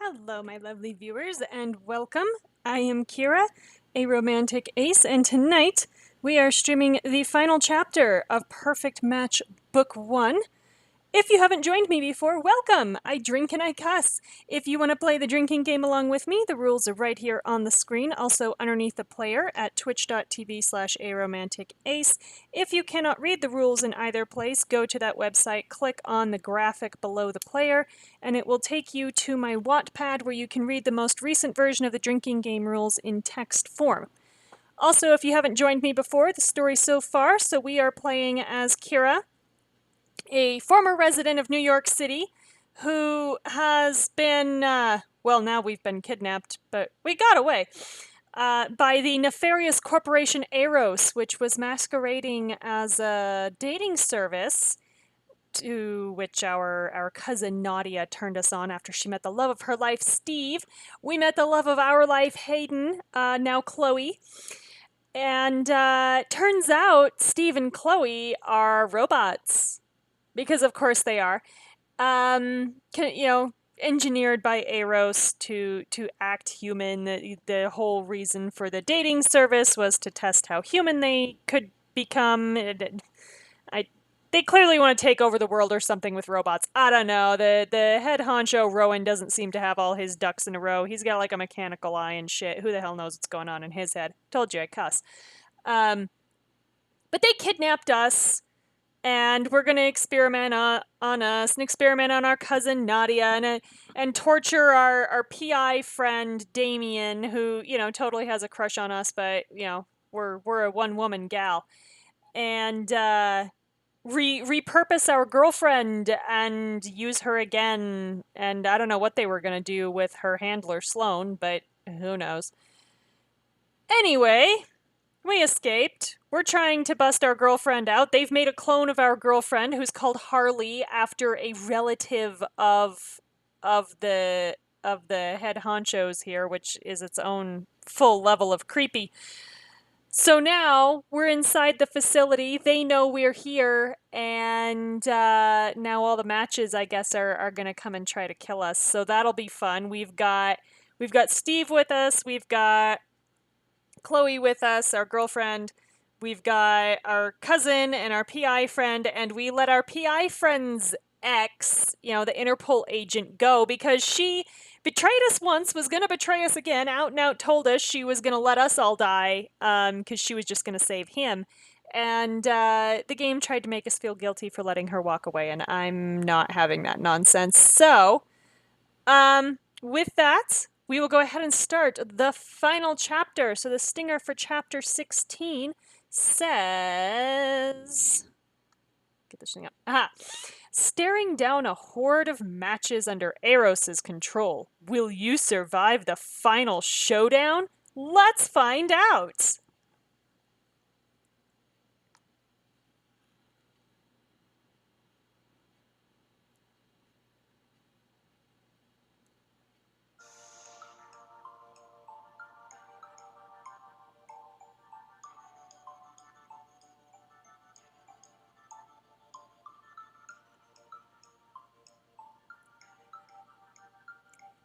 Hello, my lovely viewers, and welcome. I am Kira, a romantic ace, and tonight we are streaming the final chapter of Perfect Match Book 1. If you haven't joined me before, welcome! I drink and I cuss. If you want to play the drinking game along with me, the rules are right here on the screen, also underneath the player at twitch.tv/aromanticace. If you cannot read the rules in either place, go to that website, click on the graphic below the player, and it will take you to my Wattpad where you can read the most recent version of the drinking game rules in text form. Also, if you haven't joined me before, the story so far, so we are playing as Kira, a former resident of New York City who has been, well, now we've been kidnapped, but we got away, by the nefarious corporation Eros, which was masquerading as a dating service to which our cousin Nadia turned us on after she met the love of her life, Steve. We met the love of our life, Hayden, now Chloe. And turns out Steve and Chloe are robots. Because of course they are, engineered by Eros to act human. The whole reason for the dating service was to test how human they could become. They clearly want to take over the world or something with robots. I don't know. The head honcho Rowan doesn't seem to have all his ducks in a row. He's got like a mechanical eye and shit. Who the hell knows what's going on in his head? Told you I cuss. But they kidnapped us. And we're going to experiment on us and experiment on our cousin Nadia and torture our PI friend Damien, who, totally has a crush on us, but, we're a one-woman gal. And repurpose our girlfriend and use her again. And I don't know what they were going to do with her handler Sloane, but who knows. Anyway, we escaped. We're trying to bust our girlfriend out. They've made a clone of our girlfriend who's called Harley after a relative of the head honchos here, which is its own full level of creepy. So now we're inside the facility. They know we're here, and now all the matches, I guess, are going to come and try to kill us. So that'll be fun. We've got Steve with us. We've got Chloe with us, our girlfriend. We've got our cousin and our PI friend, and we let our PI friend's ex, the Interpol agent, go because she betrayed us once, was going to betray us again, out and out told us she was going to let us all die because she was just going to save him. And the game tried to make us feel guilty for letting her walk away, and I'm not having that nonsense. So, with that, we will go ahead and start the final chapter. So the stinger for chapter 16 says... Get this thing up. Aha! Staring down a horde of matches under Eros' control. Will you survive the final showdown? Let's find out!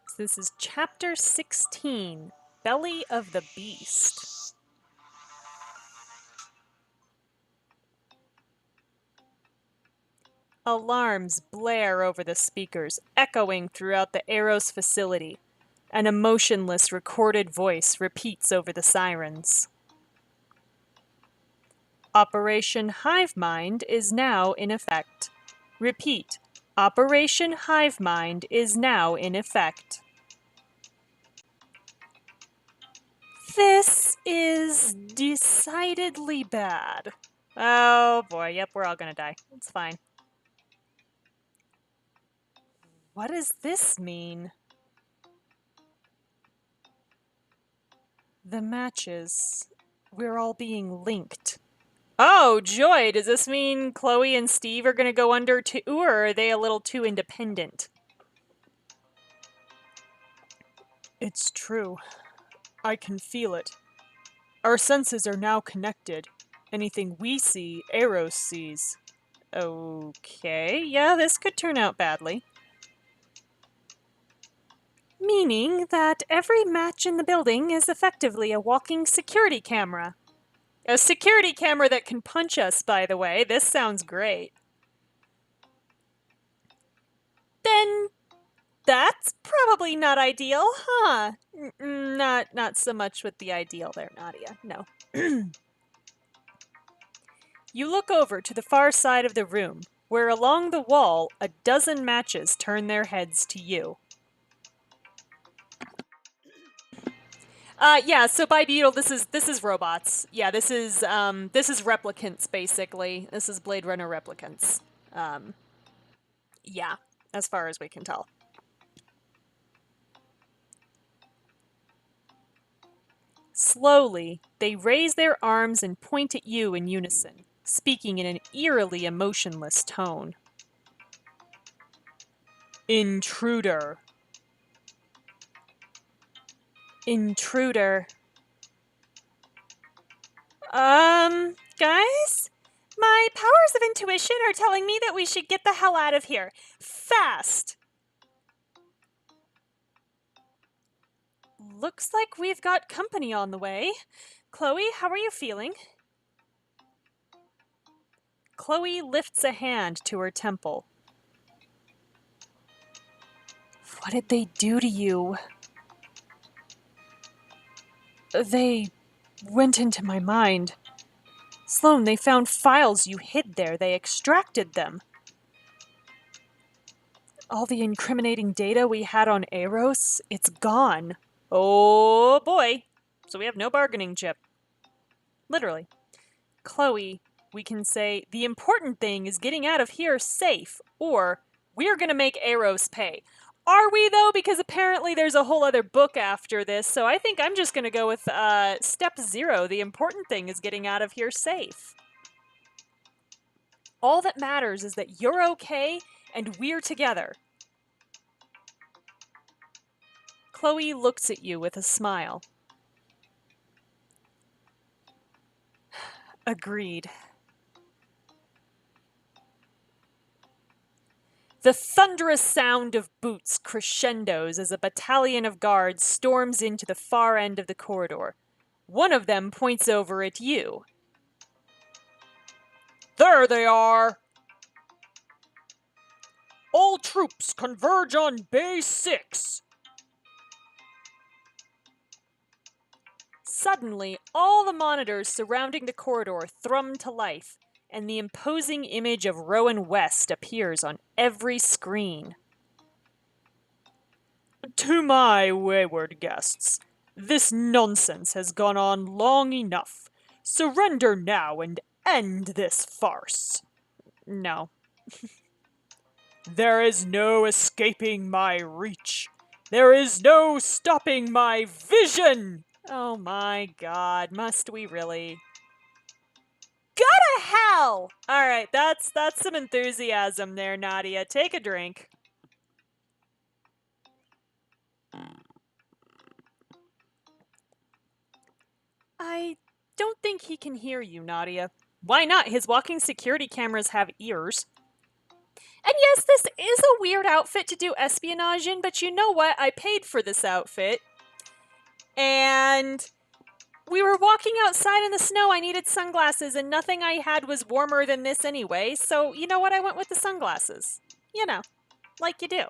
So this is chapter 16, Belly of the Beast. Alarms blare over the speakers, echoing throughout the Eros facility. An emotionless recorded voice repeats over the sirens. Operation Hive Mind is now in effect. Repeat. Operation Hive Mind is now in effect. This is decidedly bad. Oh boy, yep, we're all gonna die. It's fine. What does this mean? The matches. We're all being linked. Oh, joy! Does this mean Chloe and Steve are gonna go under too, or are they a little too independent? It's true. I can feel it. Our senses are now connected. Anything we see, Eros sees. Okay, yeah, this could turn out badly. Meaning that every match in the building is effectively a walking security camera. A security camera that can punch us, by the way. This sounds great. Then that's probably not ideal, huh? Not so much with the ideal there, Nadia. No. You look over to the far side of the room, where along the wall a dozen matches turn their heads to you. Yeah, so bipedal, this is robots. Yeah, this is replicants, basically. This is Blade Runner replicants. Yeah, as far as we can tell. Slowly, they raise their arms and point at you in unison, speaking in an eerily emotionless tone. Intruder. Intruder. Guys? My powers of intuition are telling me that we should get the hell out of here. Fast! Looks like we've got company on the way. Chloe, how are you feeling? Chloe lifts a hand to her temple. What did they do to you? They went into my mind. Sloan, they found files you hid there. They extracted them. All the incriminating data we had on Eros, it's gone. Oh boy. So we have no bargaining chip. Literally. Chloe, we can say, the important thing is getting out of here safe, or we're gonna make Eros pay. Are we, though? Because apparently there's a whole other book after this, so I think I'm just gonna go with step 0. The important thing is getting out of here safe. All that matters is that you're okay and we're together. Chloe looks at you with a smile. Agreed. The thunderous sound of boots crescendos as a battalion of guards storms into the far end of the corridor. One of them points over at you. There they are! All troops converge on Bay 6! Suddenly, all the monitors surrounding the corridor thrum to life, and the imposing image of Rowan West appears on every screen. To my wayward guests, this nonsense has gone on long enough. Surrender now and end this farce. No. There is no escaping my reach. There is no stopping my vision! Oh my god, must we really? Go to hell! Alright, that's some enthusiasm there, Nadia. Take a drink. I don't think he can hear you, Nadia. Why not? His walking security cameras have ears. And yes, this is a weird outfit to do espionage in, but you know what? I paid for this outfit. And we were walking outside in the snow. I needed sunglasses, and nothing I had was warmer than this anyway. So, you know what? I went with the sunglasses. You know, like you do.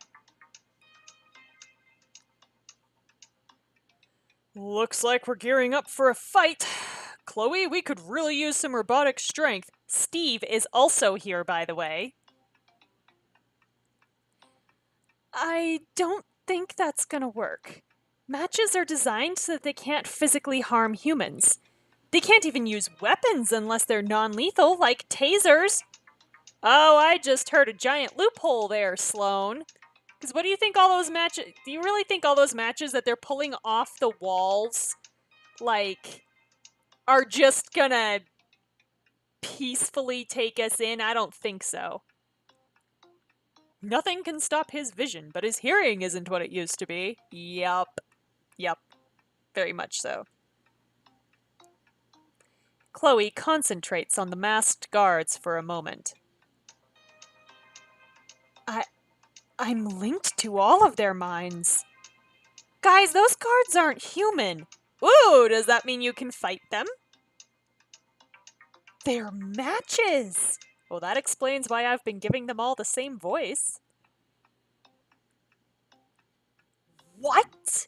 Looks like we're gearing up for a fight. Chloe, we could really use some robotic strength. Steve is also here, by the way. I don't think that's gonna work. Matches are designed so that they can't physically harm humans. They can't even use weapons unless they're non-lethal, like tasers. Oh, I just heard a giant loophole there, Sloan. Because what do you think all those matches... Do you really think all those matches that they're pulling off the walls, like, are just gonna peacefully take us in? I don't think so. Nothing can stop his vision, but his hearing isn't what it used to be. Yup. Yup. Very much so. Chloe concentrates on the masked guards for a moment. I'm linked to all of their minds. Guys, those guards aren't human. Ooh, does that mean you can fight them? They're matches. Well, that explains why I've been giving them all the same voice. What?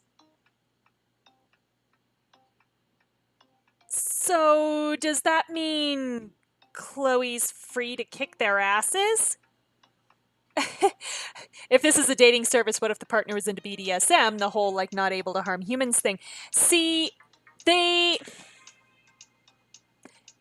So, does that mean Chloe's free to kick their asses? If this is a dating service, what if the partner was into BDSM, the whole, like, not able to harm humans thing? See, they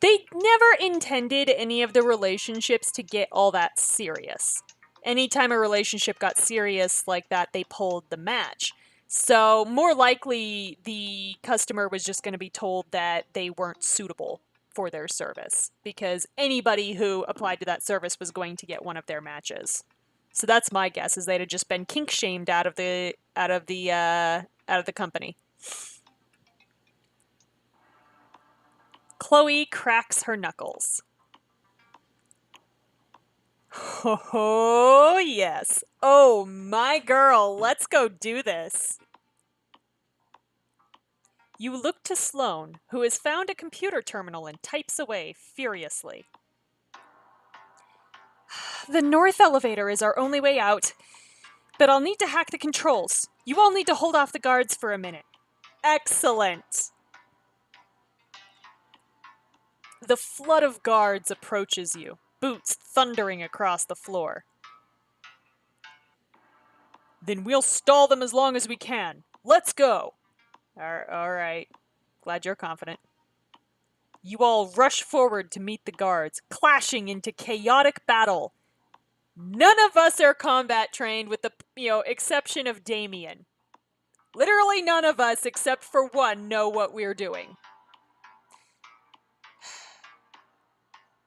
never intended any of the relationships to get all that serious. Anytime a relationship got serious like that, they pulled the match. So, more likely, the customer was just going to be told that they weren't suitable for their service, because anybody who applied to that service was going to get one of their matches. So that's my guess, is they'd have just been kink shamed out of the company. Chloe cracks her knuckles. Oh, yes. Oh, my girl, let's go do this. You look to Sloane, who has found a computer terminal and types away furiously. The north elevator is our only way out, but I'll need to hack the controls. You all need to hold off the guards for a minute. Excellent. The flood of guards approaches you, boots thundering across the floor. Then we'll stall them as long as we can. Let's go. All right. Glad you're confident. You all rush forward to meet the guards, clashing into chaotic battle. None of us are combat trained with the, exception of Damien. Literally none of us, except for one, know what we're doing.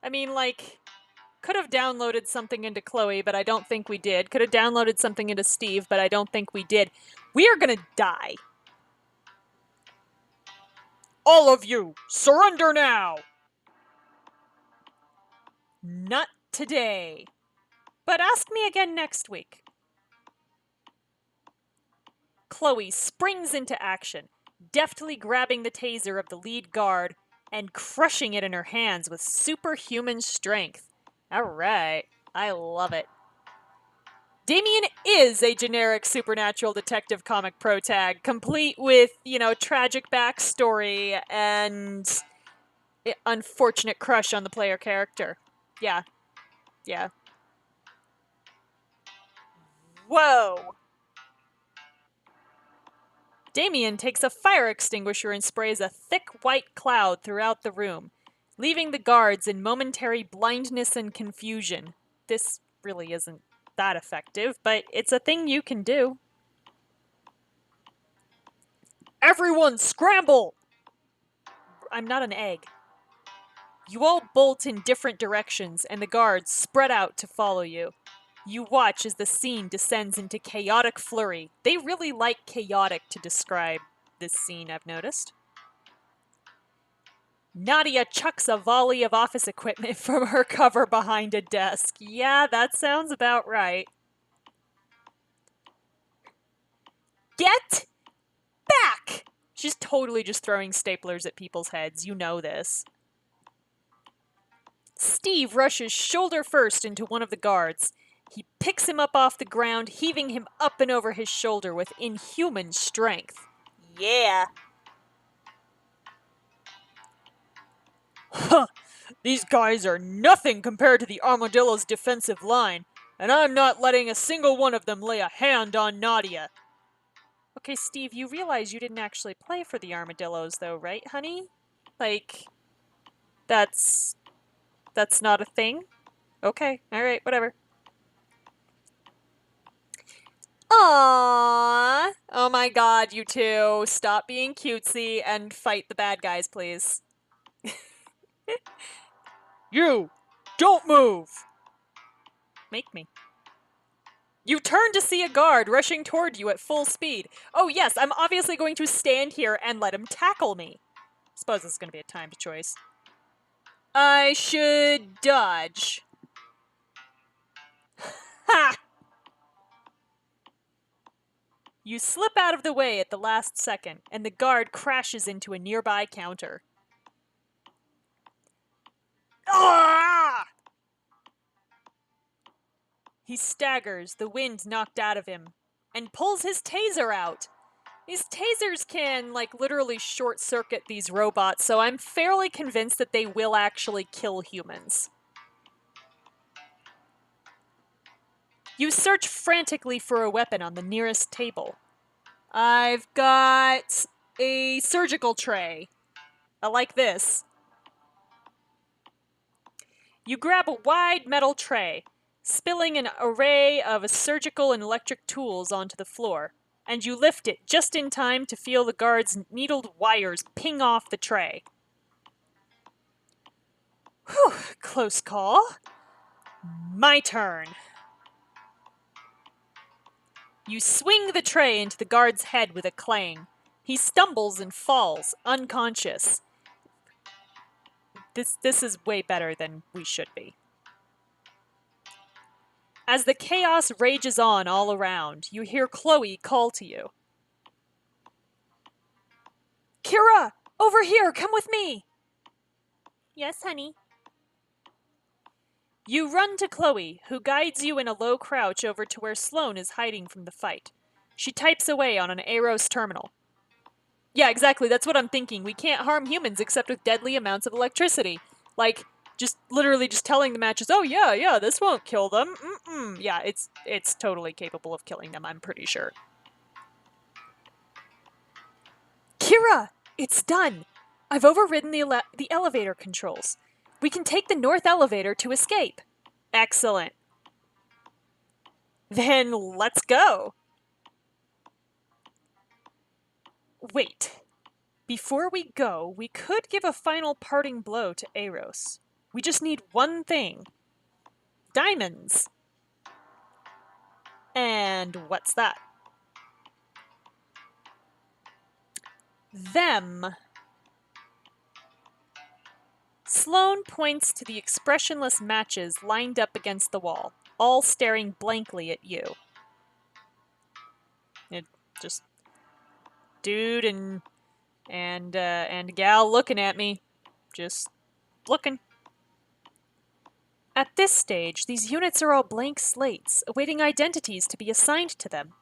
I mean, like, could have downloaded something into Chloe, but I don't think we did. Could have downloaded something into Steve, but I don't think we did. We are gonna die. All of you, surrender now! Not today. But ask me again next week. Chloe springs into action, deftly grabbing the taser of the lead guard and crushing it in her hands with superhuman strength. Alright, I love it. Damien is a generic supernatural detective comic protag, complete with, tragic backstory and unfortunate crush on the player character. Yeah. Whoa! Damien takes a fire extinguisher and sprays a thick white cloud throughout the room, leaving the guards in momentary blindness and confusion. This really isn't that effective, but it's a thing you can do. Everyone scramble! I'm not an egg. You all bolt in different directions, and the guards spread out to follow you. You watch as the scene descends into chaotic flurry. They really like chaotic to describe this scene, I've noticed. Nadia chucks a volley of office equipment from her cover behind a desk. Yeah, that sounds about right. Get back! She's totally just throwing staplers at people's heads. You know this. Steve rushes shoulder first into one of the guards. He picks him up off the ground, heaving him up and over his shoulder with inhuman strength. Yeah. Huh. These guys are nothing compared to the Armadillo's defensive line, and I'm not letting a single one of them lay a hand on Nadia. Okay, Steve, you realize you didn't actually play for the Armadillos, though, right, honey? Like, that's not a thing? Okay, alright, whatever. Aww. Oh my god, you two. Stop being cutesy and fight the bad guys, please. You! Don't move! Make me. You turn to see a guard rushing toward you at full speed. Oh yes, I'm obviously going to stand here and let him tackle me. Suppose this is going to be a timed choice. I should dodge. Ha! You slip out of the way at the last second, and the guard crashes into a nearby counter. Ah! He staggers, the wind knocked out of him, and pulls his taser out. These tasers can, like, literally short-circuit these robots, so I'm fairly convinced that they will actually kill humans. You search frantically for a weapon on the nearest table. I've got a surgical tray. I like this. You grab a wide metal tray, spilling an array of surgical and electric tools onto the floor, and you lift it just in time to feel the guard's needled wires ping off the tray. Whew, close call. My turn. You swing the tray into the guard's head with a clang. He stumbles and falls, unconscious. This is way better than we should be. As the chaos rages on all around, you hear Chloe call to you. Kira! Over here! Come with me! Yes, honey. You run to Chloe, who guides you in a low crouch over to where Sloane is hiding from the fight. She types away on an Aros terminal. Yeah, exactly, that's what I'm thinking. We can't harm humans except with deadly amounts of electricity. Like, just literally just telling the matches, oh yeah, this won't kill them. Yeah, it's totally capable of killing them, I'm pretty sure. Kira! It's done! I've overridden the elevator controls. We can take the north elevator to escape. Excellent. Then let's go. Wait. Before we go, we could give a final parting blow to Aros. We just need one thing. Diamonds. And what's that? Them. Sloane points to the expressionless matches lined up against the wall, all staring blankly at you. It just dude and gal looking at me, just looking. At this stage, these units are all blank slates, awaiting identities to be assigned to them.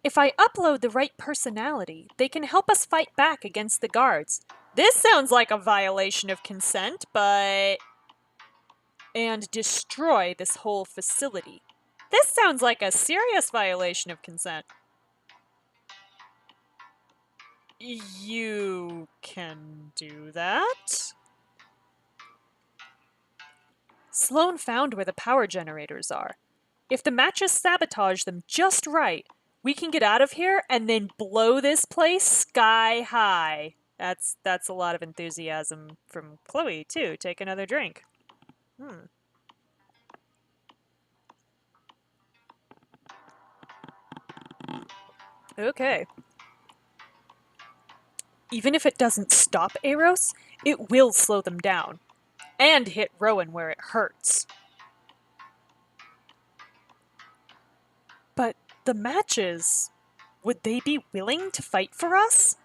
If I upload the right personality, they can help us fight back against the guards. This sounds like a violation of consent, but... And destroy this whole facility. This sounds like a serious violation of consent. You can do that? Sloane found where the power generators are. If the matches sabotage them just right, we can get out of here and then blow this place sky high. That's a lot of enthusiasm from Chloe, too. Take another drink. Okay. Even if it doesn't stop Aros, it will slow them down. And hit Rowan where it hurts. But the matches, would they be willing to fight for us?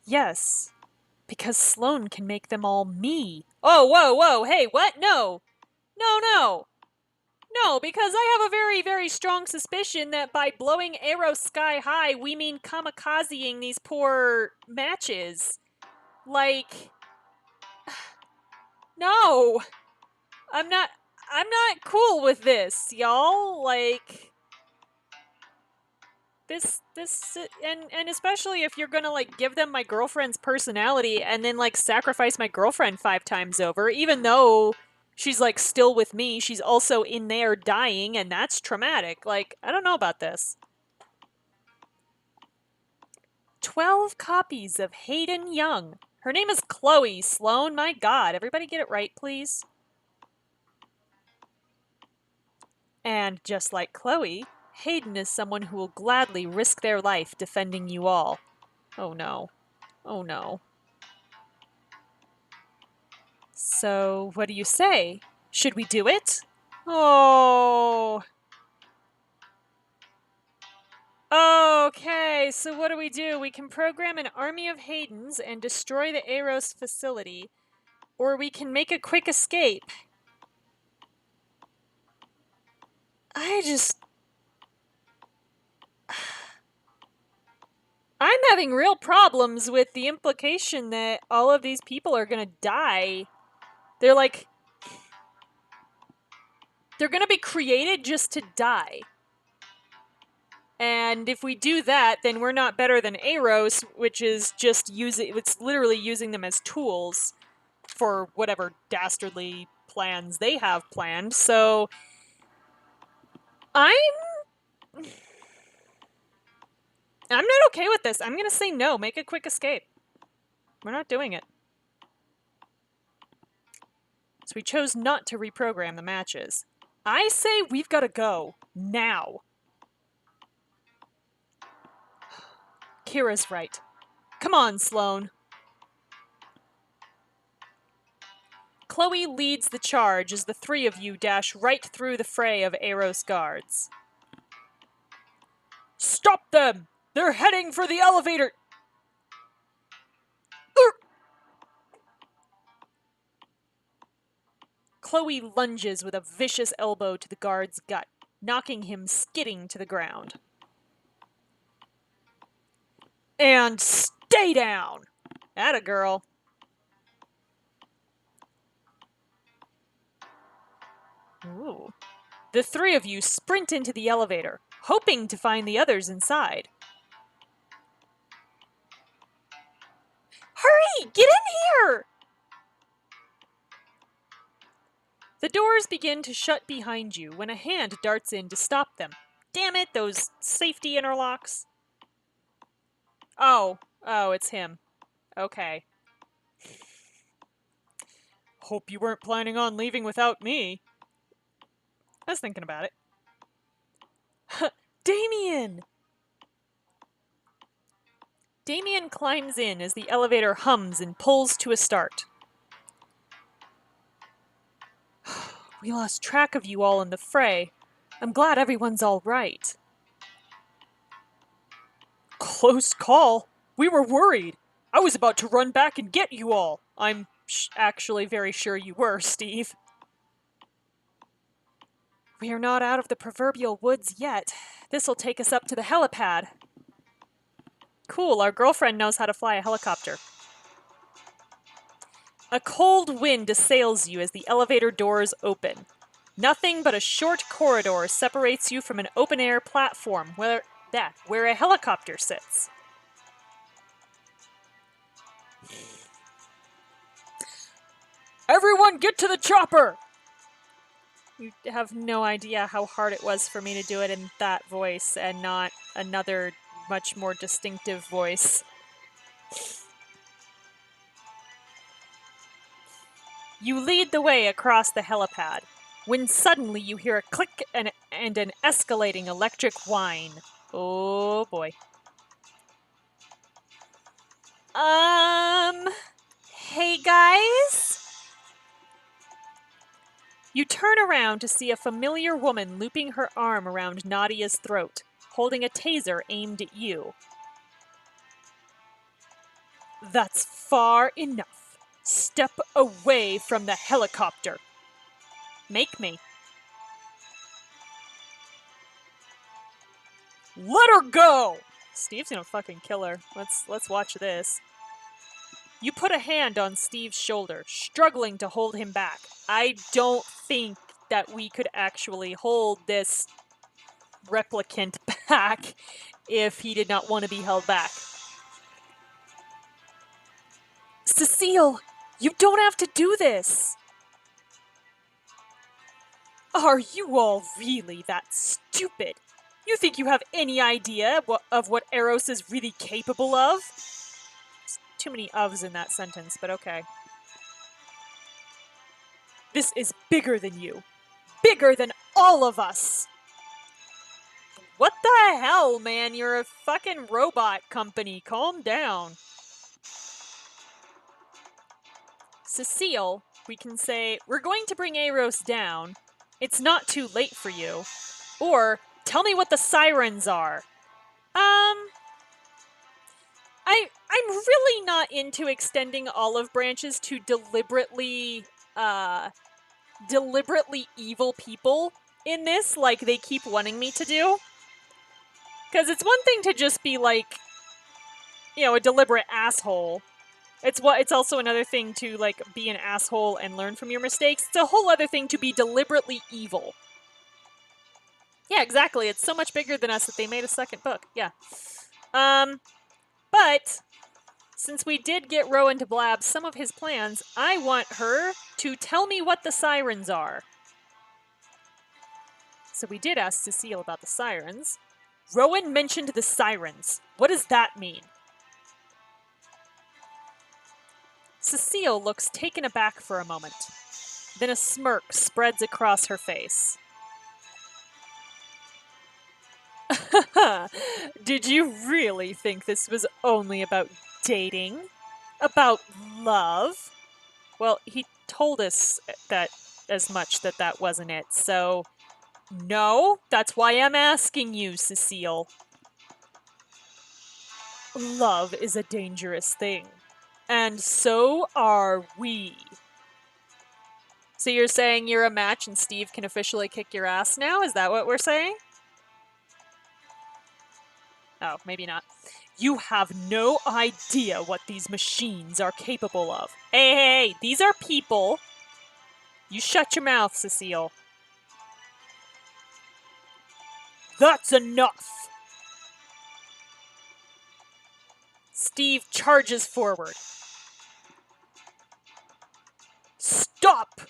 Yes, because Sloane can make them all me. Oh, whoa, hey, what? No, because I have a very, very strong suspicion that by blowing Aros sky high, we mean kamikazeing these poor matches. Like, no, I'm not cool with this, y'all. Like, this and especially if you're gonna like give them my girlfriend's personality and then like sacrifice my girlfriend 5 times over, even though she's like still with me, she's also in there dying, and that's traumatic. Like, I don't know about this. 12 copies of Hayden Young. Her name is Chloe Sloane. My God, everybody get it right, please. And just like Chloe, Hayden is someone who will gladly risk their life defending you all. Oh no. Oh no. So, what do you say? Should we do it? Oh. so what do? We can program an army of Haydens and destroy the Aros facility, or we can make a quick escape. I'm having real problems with the implication that all of these people are gonna die. They're gonna be created just to die. And if we do that, then we're not better than Aros, which is just it's literally using them as tools for whatever dastardly plans they have planned. So I'm not okay with this. I'm gonna say no. Make a quick escape. We're not doing it. So we chose not to reprogram the matches. I say we've got to go. Now. Kira's right. Come on, Sloane. Chloe leads the charge as the three of you dash right through the fray of Aros guards. Stop them! They're heading for the elevator! Chloe lunges with a vicious elbow to the guard's gut, knocking him skidding to the ground. And stay down! Atta girl. Ooh. The three of you sprint into the elevator, hoping to find the others inside. Hurry! Get in here! The doors begin to shut behind you when a hand darts in to stop them. Damn it, those safety interlocks. Oh, it's him. Okay. Hope you weren't planning on leaving without me. I was thinking about it. Damien! Damien climbs in as the elevator hums and pulls to a start. We lost track of you all in the fray. I'm glad everyone's all right. Close call. We were worried. I was about to run back and get you all. I'm actually very sure you were, Steve. We are not out of the proverbial woods yet. This'll take us up to the helipad. Cool, our girlfriend knows how to fly a helicopter. A cold wind assails you as the elevator doors open. Nothing but a short corridor separates you from an open-air platform where a helicopter sits. Everyone get to the chopper! You have no idea how hard it was for me to do it in that voice and not another much more distinctive voice. You lead the way across the helipad, when suddenly you hear a click and an escalating electric whine. Oh boy. Hey guys? You turn around to see a familiar woman looping her arm around Nadia's throat, holding a taser aimed at you. That's far enough. Step away from the helicopter. Make me. Let her go! Steve's gonna fucking kill her. Let's watch this. You put a hand on Steve's shoulder, struggling to hold him back. I don't think that we could actually hold this replicant back if he did not want to be held back. Cecile, you don't have to do this. Are you all really that stupid? You think you have any idea of what Eros is really capable of? There's too many ofs in that sentence, but okay. This is bigger than you. Bigger than all of us. What the hell, man? You're a fucking robot company. Calm down. Cecile, we can say, we're going to bring Eros down. It's not too late for you. Or, tell me what the sirens are. I'm really not into extending olive branches to deliberately evil people in this, like they keep wanting me to do. Because it's one thing to just be like, you know, a deliberate asshole. It's also another thing to like be an asshole and learn from your mistakes. It's a whole other thing to be deliberately evil. Yeah, exactly. It's so much bigger than us that they made a second book. Yeah. But since we did get Rowan to blab some of his plans, I want her to tell me what the sirens are. So we did ask Cecile about the sirens. Rowan mentioned the sirens. What does that mean? Cecile looks taken aback for a moment. Then a smirk spreads across her face. Did you really think this was only about dating? About love? Well, he told us that as much that wasn't it, so no, that's why I'm asking you, Cecile. Love is a dangerous thing. And so are we. So you're saying you're a match and Steve can officially kick your ass now? Is that what we're saying? Oh, maybe not. You have no idea what these machines are capable of. Hey, these are people. You shut your mouth, Cecile. That's enough! Steve charges forward. Stop!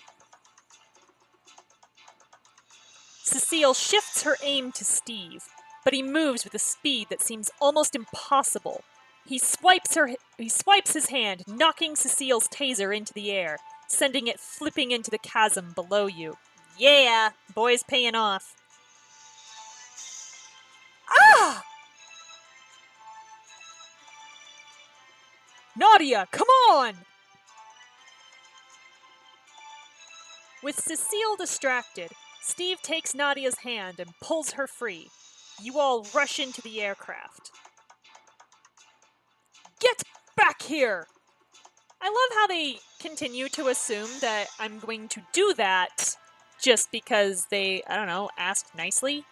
Cecile shifts her aim to Steve, but he moves with a speed that seems almost impossible. He swipes his hand, knocking Cecile's taser into the air, sending it flipping into the chasm below you. Yeah, boy's paying off. Ah! Nadia, come on! With Cecile distracted, Steve takes Nadia's hand and pulls her free. You all rush into the aircraft. Get back here! I love how they continue to assume that I'm going to do that just because they, I don't know, asked nicely.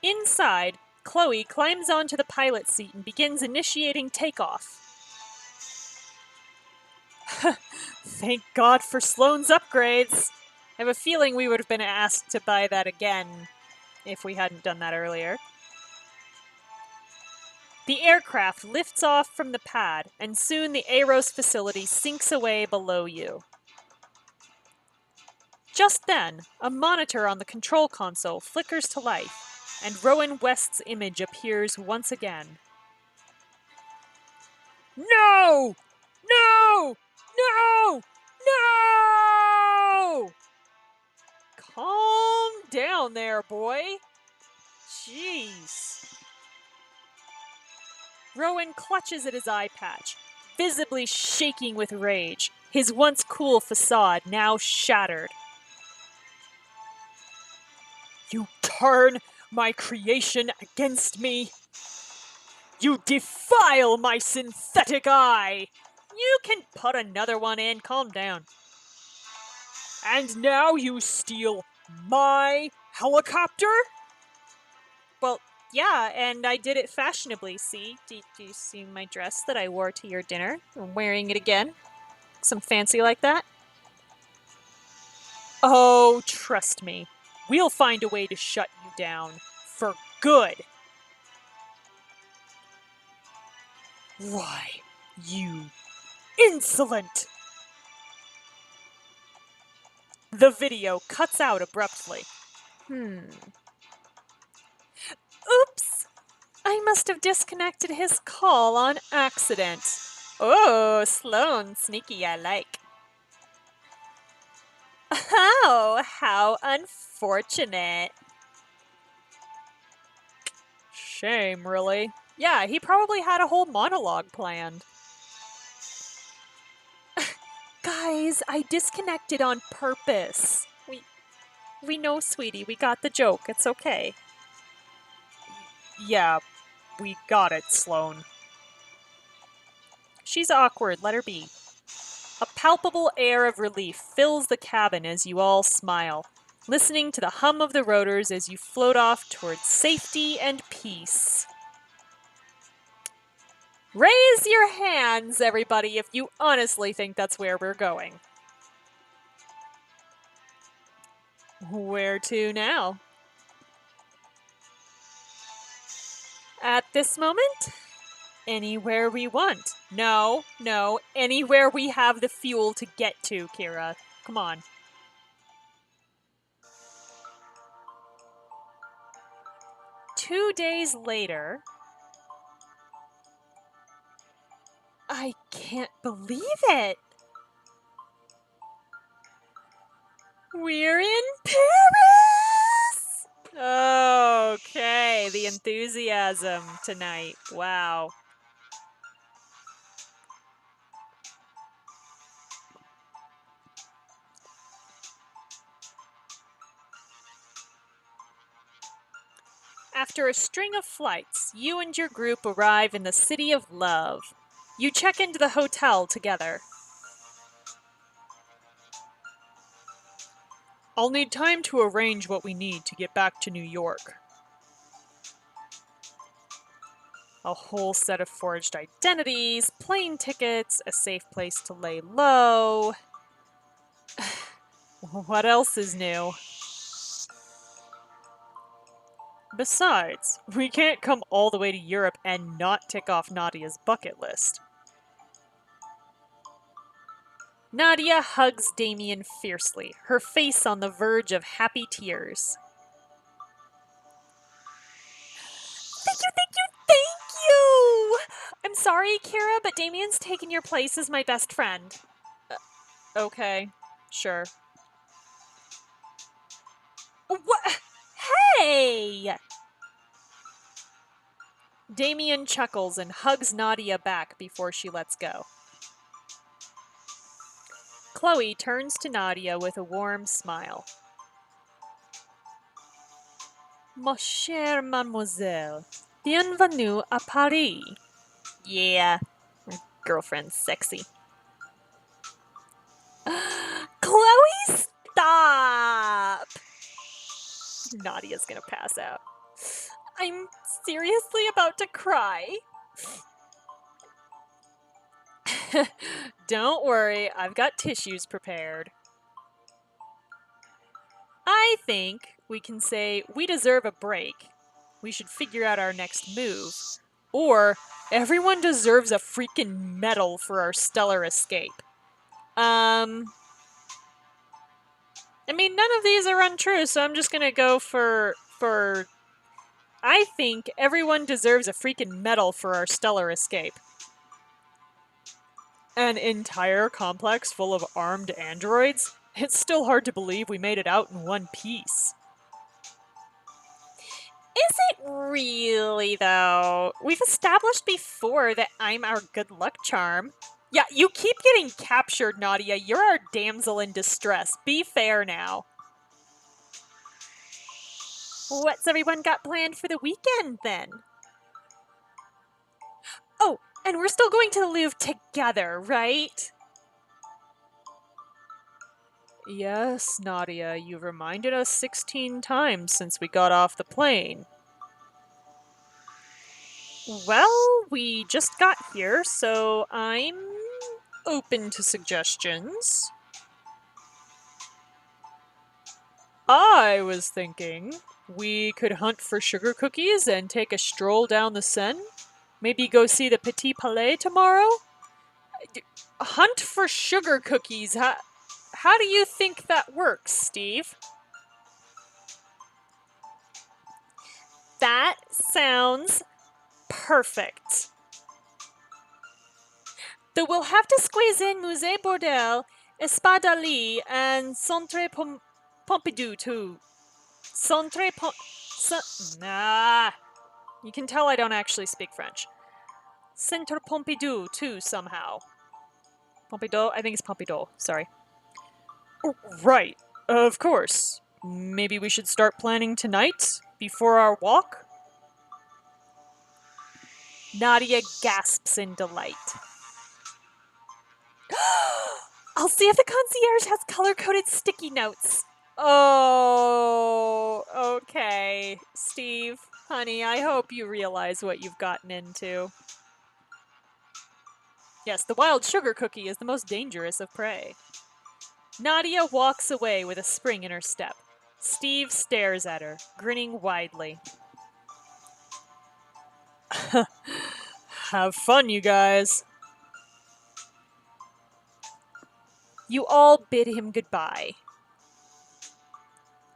Inside, Chloe climbs onto the pilot's seat and begins initiating takeoff. Thank God for Sloane's upgrades. I have a feeling we would have been asked to buy that again if we hadn't done that earlier. The aircraft lifts off from the pad, and soon the Aeros facility sinks away below you. Just then, a monitor on the control console flickers to life, and Rowan West's image appears once again. No! No! No! No! Calm down there, boy. Jeez. Rowan clutches at his eye patch, visibly shaking with rage, his once cool facade now shattered. You turn my creation against me. You defile my synthetic eye. You can put another one in. Calm down. And now you steal my helicopter? Well, yeah, and I did it fashionably, see? Do you see my dress that I wore to your dinner? I'm wearing it again. Some fancy like that. Oh, trust me. We'll find a way to shut you down. For good. Why, you insolent! The video cuts out abruptly. Oops! I must have disconnected his call on accident. Oh, Sloane, sneaky I like. Oh, how unfortunate. Shame, really. Yeah, he probably had a whole monologue planned. Guys, I disconnected on purpose. We know, sweetie. We got the joke. It's okay. Yeah, we got it, Sloane. She's awkward, let her be. A palpable air of relief fills the cabin as you all smile, listening to the hum of the rotors as you float off towards safety and peace. Raise your hands, everybody, if you honestly think that's where we're going. Where to now? At this moment, anywhere we want. No, anywhere we have the fuel to get to, Kira. Come on. Two days later, I can't believe it. We're in Paris! Okay, the enthusiasm tonight. Wow. After a string of flights, you and your group arrive in the City of Love. You check into the hotel together. I'll need time to arrange what we need to get back to New York. A whole set of forged identities, plane tickets, a safe place to lay low. What else is new? Besides, we can't come all the way to Europe and not tick off Nadia's bucket list. Nadia hugs Damien fiercely, her face on the verge of happy tears. Thank you! I'm sorry, Kira, but Damien's taken your place as my best friend. Okay, sure. What? Hey! Damien chuckles and hugs Nadia back before she lets go. Chloe turns to Nadia with a warm smile. Ma chère mademoiselle, bienvenue à Paris. Yeah, her girlfriend's sexy. Chloe, stop! Nadia's gonna pass out. I'm seriously about to cry. Don't worry, I've got tissues prepared. I think we can say we deserve a break. We should figure out our next move. Or everyone deserves a freaking medal for our stellar escape. I mean, none of these are untrue, so I'm just gonna go for I think everyone deserves a freaking medal for our stellar escape. An entire complex full of armed androids? It's still hard to believe we made it out in one piece. Is it really, though? We've established before that I'm our good luck charm. Yeah, you keep getting captured, Nadia. You're our damsel in distress. Be fair now. What's everyone got planned for the weekend, then? Oh, and we're still going to the Louvre together, right? Yes, Nadia, you've reminded us 16 times since we got off the plane. Well, we just got here, so I'm open to suggestions. I was thinking we could hunt for sugar cookies and take a stroll down the Seine. Maybe go see the Petit Palais tomorrow? Hunt for sugar cookies? How do you think that works, Steve? That sounds perfect. Though we'll have to squeeze in Musée Bordel, Espadali, and Centre Pompidou too. Centre Nah. You can tell I don't actually speak French. Centre Pompidou too, somehow. Pompidou? I think it's Pompidou. Sorry. Oh, right. Of course. Maybe we should start planning tonight, before our walk? Nadia gasps in delight. I'll see if the concierge has color-coded sticky notes. Oh, okay. Steve, honey, I hope you realize what you've gotten into. Yes, the wild sugar cookie is the most dangerous of prey. Nadia walks away with a spring in her step. Steve stares at her, grinning widely. Have fun, you guys. You all bid him goodbye.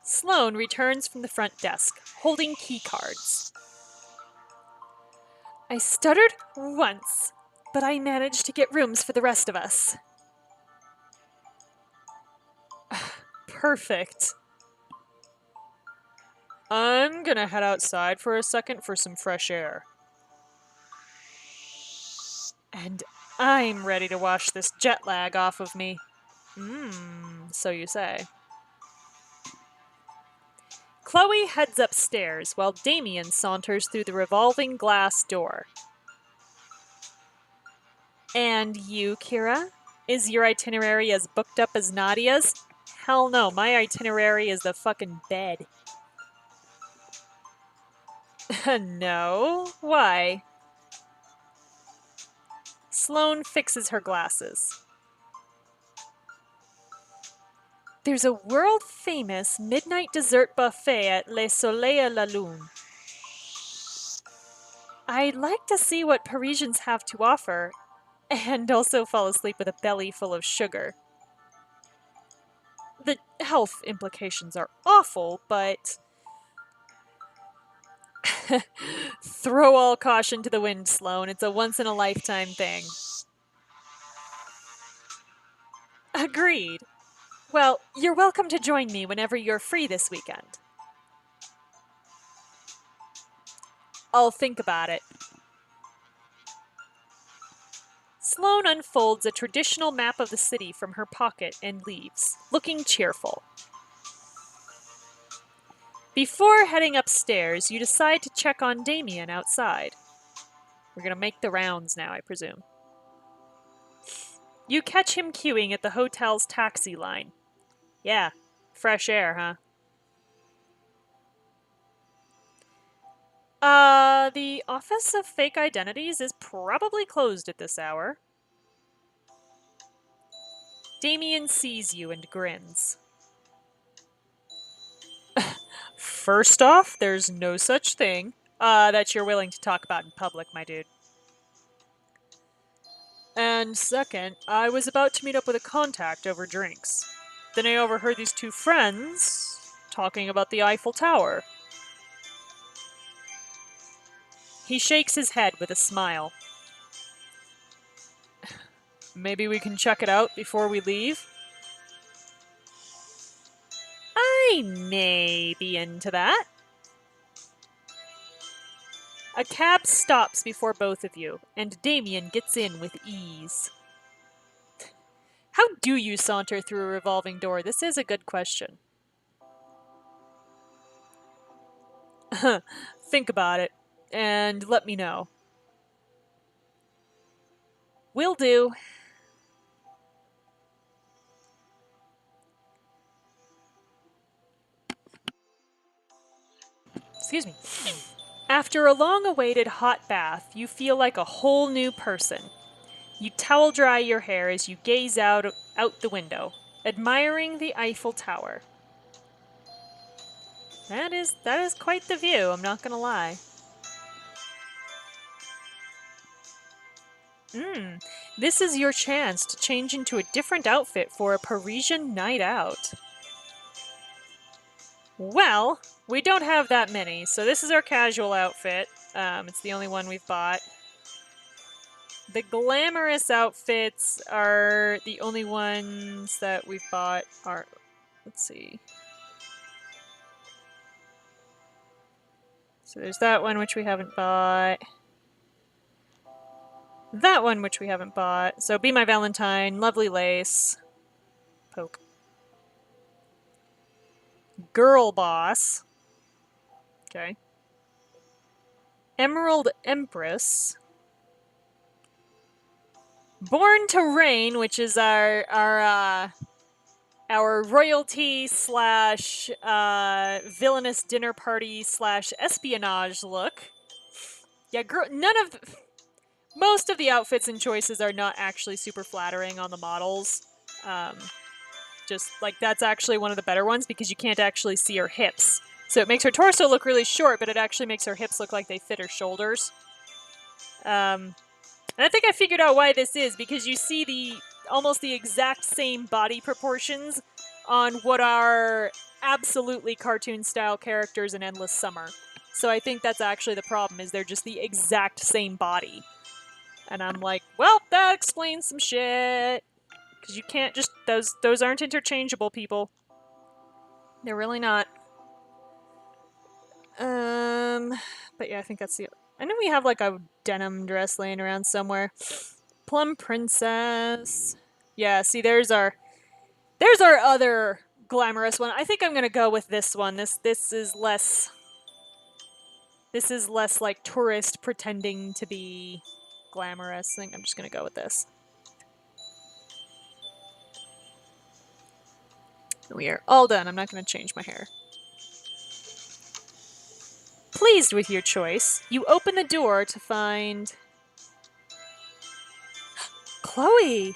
Sloane returns from the front desk, holding key cards. I stuttered once, but I managed to get rooms for the rest of us. Perfect. I'm gonna head outside for a second for some fresh air. And I'm ready to wash this jet lag off of me. So you say. Chloe heads upstairs while Damien saunters through the revolving glass door. And you, Kira? Is your itinerary as booked up as Nadia's? Hell no, my itinerary is the fucking bed. No? Why? Sloane fixes her glasses. There's a world-famous midnight dessert buffet at Le Soleil à la Lune. I'd like to see what Parisians have to offer, and also fall asleep with a belly full of sugar. The health implications are awful, but... Throw all caution to the wind, Sloane. It's a once-in-a-lifetime thing. Agreed. Well, you're welcome to join me whenever you're free this weekend. I'll think about it. Sloane unfolds a traditional map of the city from her pocket and leaves, looking cheerful. Before heading upstairs, you decide to check on Damien outside. We're gonna make the rounds now, I presume. You catch him queuing at the hotel's taxi line. Yeah, fresh air, huh? The Office of Fake Identities is probably closed at this hour. Damien sees you and grins. First off, there's no such thing that you're willing to talk about in public, my dude. And second, I was about to meet up with a contact over drinks. Then I overheard these two friends talking about the Eiffel Tower. He shakes his head with a smile. Maybe we can check it out before we leave? I may be into that. A cab stops before both of you, and Damien gets in with ease. How do you saunter through a revolving door? This is a good question. Think about it, and let me know. Will do. Excuse me. After a long-awaited hot bath, you feel like a whole new person. You towel dry your hair as you gaze out the window, admiring the Eiffel Tower. That is quite the view, I'm not gonna lie. This is your chance to change into a different outfit for a Parisian night out. Well, we don't have that many, so this is our casual outfit. It's the only one we've bought. The glamorous outfits are the only ones that we've bought are... Let's see. So there's that one, which we haven't bought. That one, which we haven't bought. So Be My Valentine, Lovely Lace, Poke. Girl Boss. Okay. Emerald Empress. Born to Reign, which is our royalty slash villainous dinner party slash espionage look. Yeah, most of the outfits and choices are not actually super flattering on the models. Just like that's actually one of the better ones because you can't actually see her hips. So it makes her torso look really short, but it actually makes her hips look like they fit her shoulders. And I think I figured out why this is because you see almost the exact same body proportions on what are absolutely cartoon style characters in Endless Summer. So I think that's actually the problem is they're just the exact same body. And I'm like, well, that explains some shit. Because you can't just those aren't interchangeable, people. They're really not. But yeah, I think that's the. I know we have like a denim dress laying around somewhere. Plum Princess. Yeah, see, there's our other glamorous one. I think I'm gonna go with this one. This is less. This is less like tourist pretending to be glamorous. I think I'm just gonna go with this. We are all done. I'm not gonna change my hair. Pleased with your choice, you open the door to find Chloe.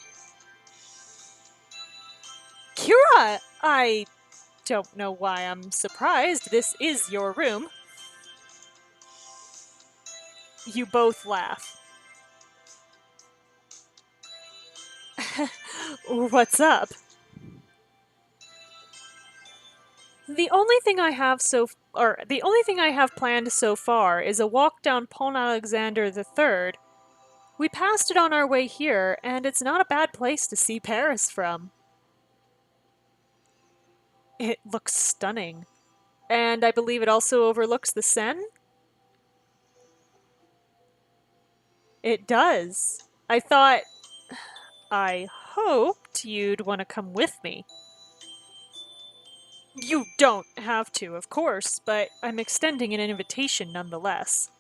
Kira, I don't know why I'm surprised. This is your room. You both laugh. What's up? The only thing I have planned so far is a walk down Pont Alexander III. We passed it on our way here, and it's not a bad place to see Paris from. It looks stunning. And I believe it also overlooks the Seine? It does. I hoped you'd want to come with me. You don't have to, of course, but I'm extending an invitation nonetheless.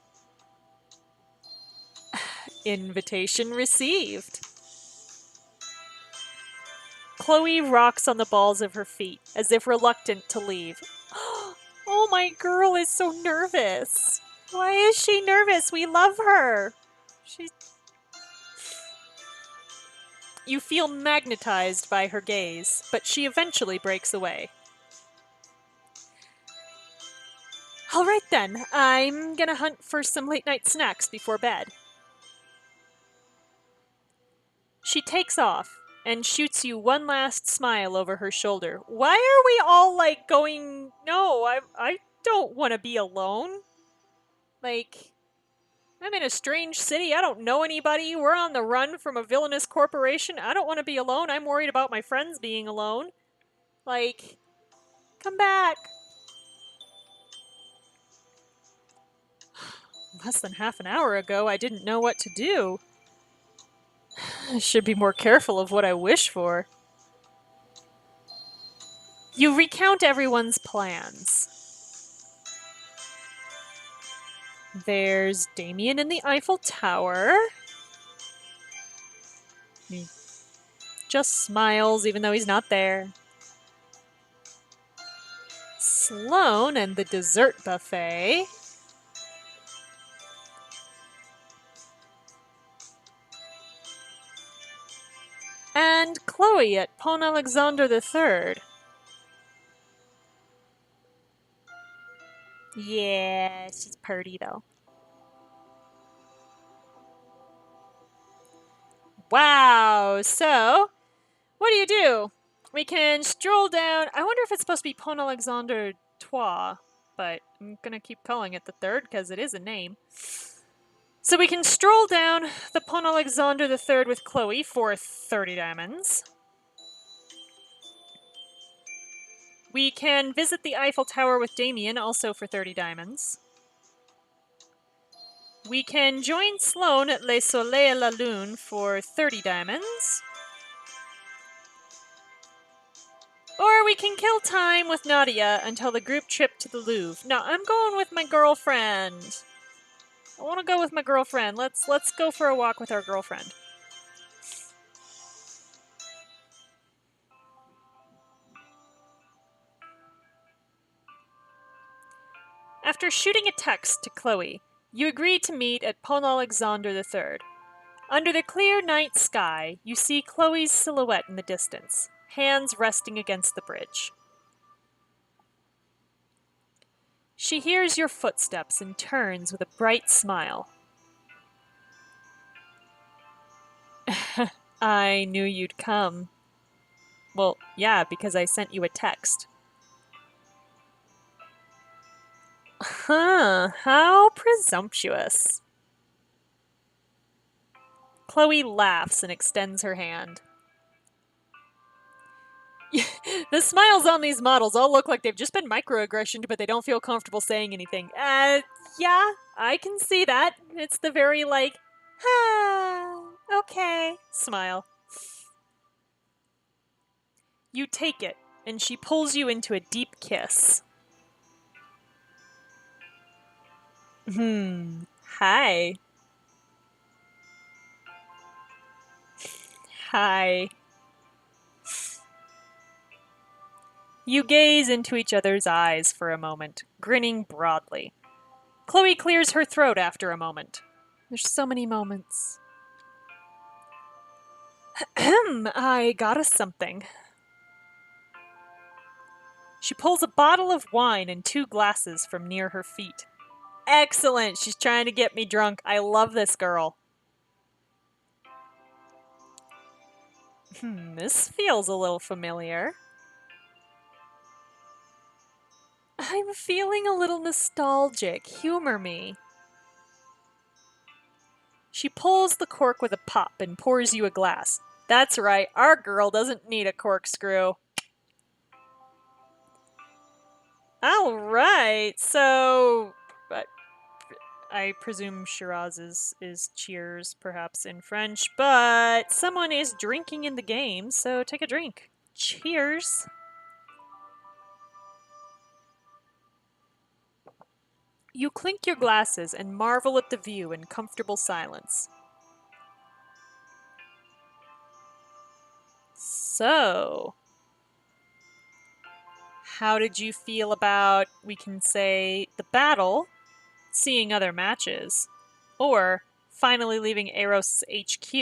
Invitation received. Chloe rocks on the balls of her feet, as if reluctant to leave. Oh, my girl is so nervous. Why is she nervous? We love her. You feel magnetized by her gaze, but she eventually breaks away. All right then, I'm gonna hunt for some late-night snacks before bed. She takes off and shoots you one last smile over her shoulder. Why are we all like going, no, I don't want to be alone. Like, I'm in a strange city. I don't know anybody. We're on the run from a villainous corporation. I don't want to be alone. I'm worried about my friends being alone. Like, come back. Less than half an hour ago, I didn't know what to do. I should be more careful of what I wish for. You recount everyone's plans. There's Damien in the Eiffel Tower. He just smiles even though he's not there. Sloane and the dessert buffet. And Chloe at Pont Alexander III. Yeah, she's pretty though. Wow, so what do? We can stroll down. I wonder if it's supposed to be Pont Alexander Trois, but I'm gonna keep calling it the third because it is a name. So we can stroll down the Pont Alexander III with Chloe for 30 diamonds. We can visit the Eiffel Tower with Damien, also for 30 diamonds. We can join Sloane at Le Soleil et la Lune for 30 diamonds. Or we can kill time with Nadia until the group trip to the Louvre. No, I'm going with my girlfriend. I want to go with my girlfriend. Let's go for a walk with our girlfriend. After shooting a text to Chloe, you agree to meet at Pont Alexander III. Under the clear night sky, you see Chloe's silhouette in the distance, hands resting against the bridge. She hears your footsteps and turns with a bright smile. I knew you'd come. Well, yeah, because I sent you a text. Huh, how presumptuous. Chloe laughs and extends her hand. The smiles on these models all look like they've just been microaggressioned, but they don't feel comfortable saying anything. Yeah, I can see that. It's the very, okay smile. You take it, and she pulls you into a deep kiss. Hi. Hi. You gaze into each other's eyes for a moment, grinning broadly. Chloe clears her throat after a moment. There's so many moments. I got us something. She pulls a bottle of wine and 2 glasses from near her feet. Excellent! She's trying to get me drunk. I love this girl. This feels a little familiar. I'm feeling a little nostalgic. Humor me. She pulls the cork with a pop and pours you a glass. That's right, our girl doesn't need a corkscrew. Alright, so... I presume Shiraz is cheers, perhaps in French, but someone is drinking in the game, so take a drink. Cheers. You clink your glasses and marvel at the view in comfortable silence. So, how did you feel about, we can say, the battle, seeing other matches, or finally leaving Eros' HQ?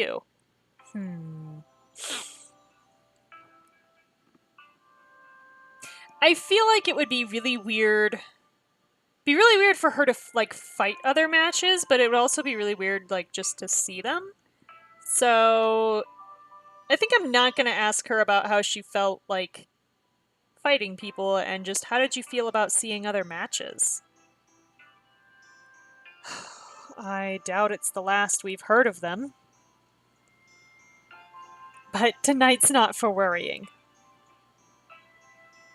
I feel like it would be really weird. Be really weird for her to fight other matches, but it would also be really weird just to see them. So I think I'm not going to ask her about how she felt fighting people, and just how did you feel about seeing other matches? I doubt it's the last we've heard of them. But tonight's not for worrying.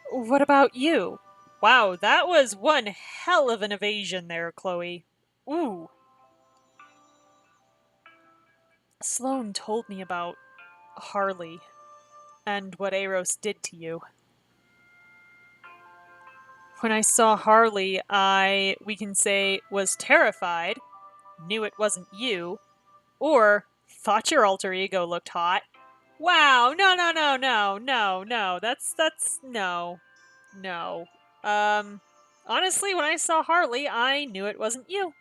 What about you? Wow, that was one hell of an evasion there, Chloe. Ooh. Sloane told me about Harley and what Eros did to you. When I saw Harley, we can say, was terrified, knew it wasn't you, or thought your alter ego looked hot. Wow, no. That's, no. No. Honestly, when I saw Harley, I knew it wasn't you.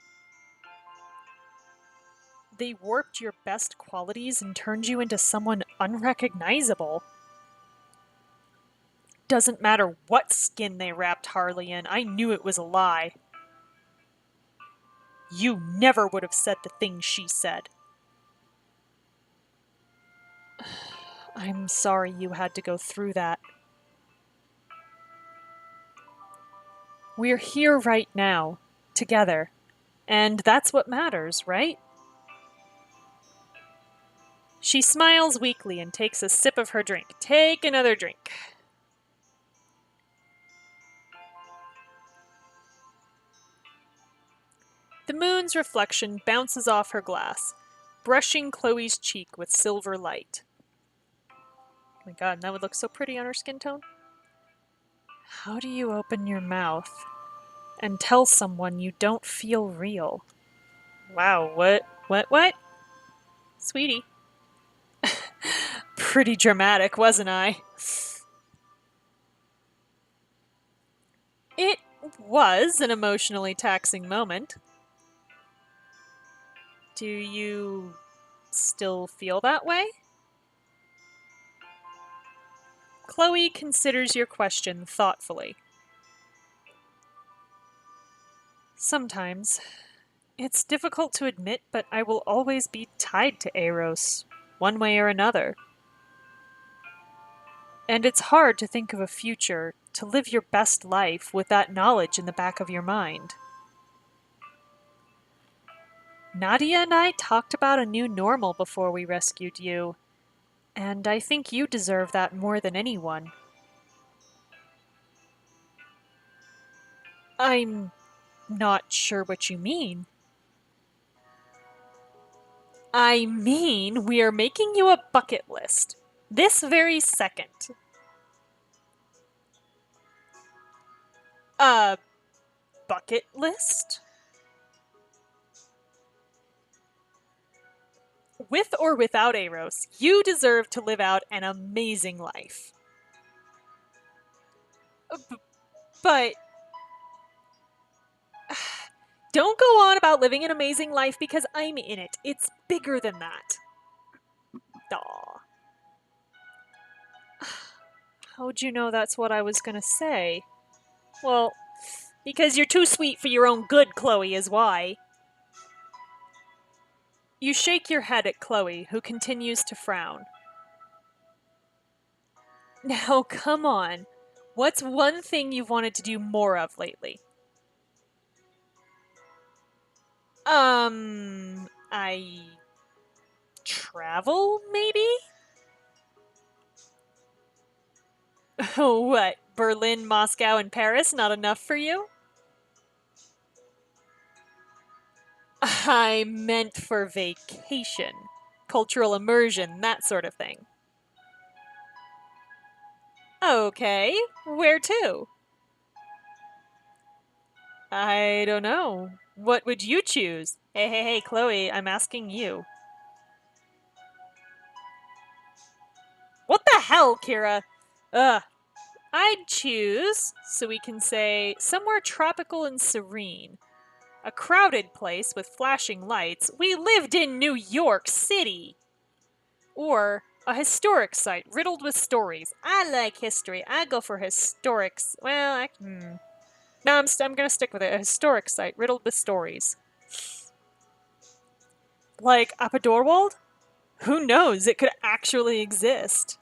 They warped your best qualities and turned you into someone unrecognizable. Doesn't matter what skin they wrapped Harley in, I knew it was a lie. You never would have said the things she said. I'm sorry you had to go through that. We're here right now, together, and that's what matters, right? She smiles weakly and takes a sip of her drink. Take another drink. The moon's reflection bounces off her glass, brushing Chloe's cheek with silver light. Oh my god, that would look so pretty on her skin tone. How do you open your mouth and tell someone you don't feel real? Wow, what? Sweetie. Pretty dramatic, wasn't I? It was an emotionally taxing moment. Do you still feel that way? Chloe considers your question thoughtfully. Sometimes. It's difficult to admit, but I will always be tied to Eros, one way or another. And it's hard to think of a future, to live your best life with that knowledge in the back of your mind. Nadia and I talked about a new normal before we rescued you, and I think you deserve that more than anyone. I'm not sure what you mean. I mean, we are making you a bucket list. This very second. A bucket list? With or without Eros, you deserve to live out an amazing life. But don't go on about living an amazing life because I'm in it. It's bigger than that. Aw. How'd you know that's what I was gonna say? Well, because you're too sweet for your own good, Chloe, is why. You shake your head at Chloe, who continues to frown. Now, come on. What's one thing you've wanted to do more of lately? I travel, maybe? What, Berlin, Moscow, and Paris not enough for you? I meant for vacation. Cultural immersion, that sort of thing. Okay, where to? I don't know. What would you choose? Hey, Chloe, I'm asking you. What the hell, Kira? Ugh. I'd choose, so we can say, somewhere tropical and serene. A crowded place with flashing lights. We lived in New York City! Or a historic site riddled with stories. I like history. I go for historics. Well, No, I'm gonna stick with it. A historic site riddled with stories. Like Appadorwald? Who knows? It could actually exist.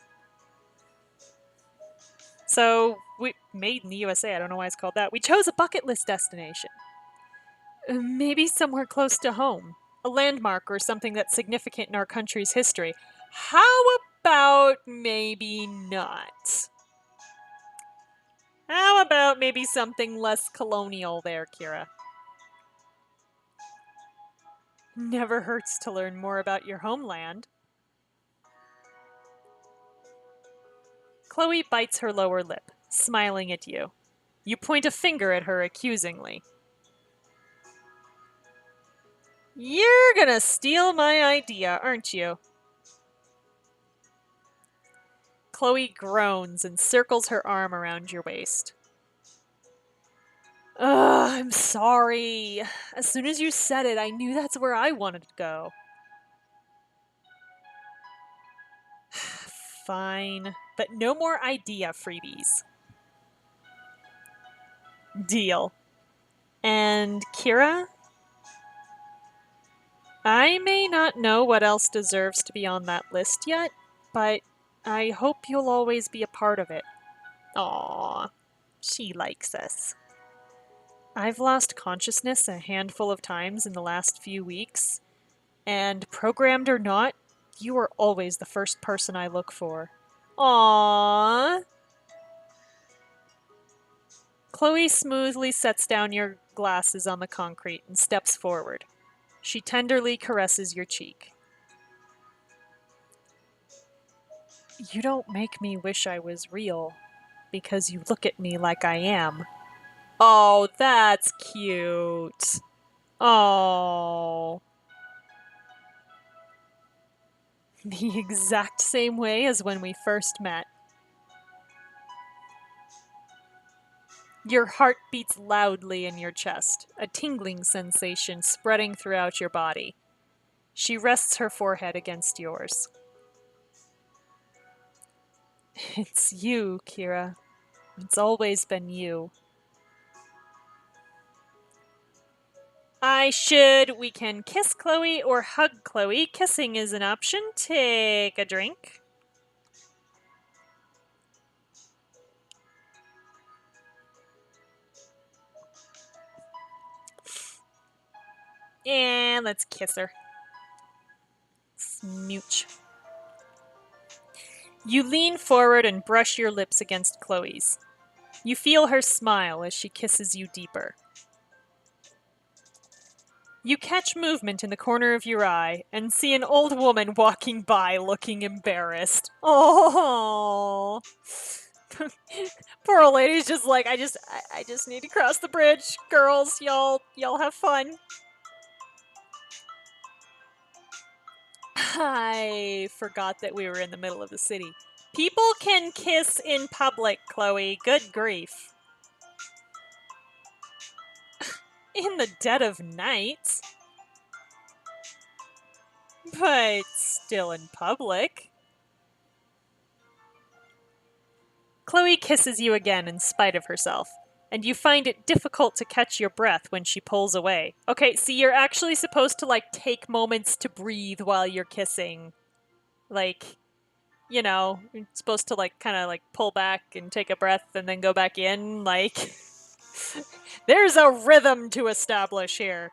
So, we made in the USA. I don't know why it's called that. We chose a bucket list destination. Maybe somewhere close to home. A landmark or something that's significant in our country's history. How about maybe not? How about maybe something less colonial there, Kira? Never hurts to learn more about your homeland. Chloe bites her lower lip, smiling at you. You point a finger at her accusingly. You're gonna steal my idea, aren't you? Chloe groans and circles her arm around your waist. Ugh, I'm sorry. As soon as you said it, I knew that's where I wanted to go. Fine, but no more idea freebies. Deal. And Kira? I may not know what else deserves to be on that list yet, but I hope you'll always be a part of it. Aww, she likes us. I've lost consciousness a handful of times in the last few weeks, and programmed or not, you are always the first person I look for. Aww. Chloe smoothly sets down your glasses on the concrete and steps forward. She tenderly caresses your cheek. You don't make me wish I was real, because you look at me like I am. Oh, that's cute. Oh. The exact same way as when we first met. Your heart beats loudly in your chest, a tingling sensation spreading throughout your body. She rests her forehead against yours. It's you, Kira. It's always been you. We can kiss Chloe or hug Chloe. Kissing is an option. Take a drink. And let's kiss her. Smooch. You lean forward and brush your lips against Chloe's. You feel her smile as she kisses you deeper. You catch movement in the corner of your eye and see an old woman walking by looking embarrassed. Oh, poor old lady's just like, I just need to cross the bridge. Girls, y'all have fun. I forgot that we were in the middle of the city. People can kiss in public, Chloe. Good grief. In the dead of night. But still in public. Chloe kisses you again in spite of herself, and you find it difficult to catch your breath when she pulls away. Okay, see, you're actually supposed to, like, take moments to breathe while you're kissing. Like, you know, you're supposed to, like, kind of, like, pull back and take a breath and then go back in. Like, there's a rhythm to establish here.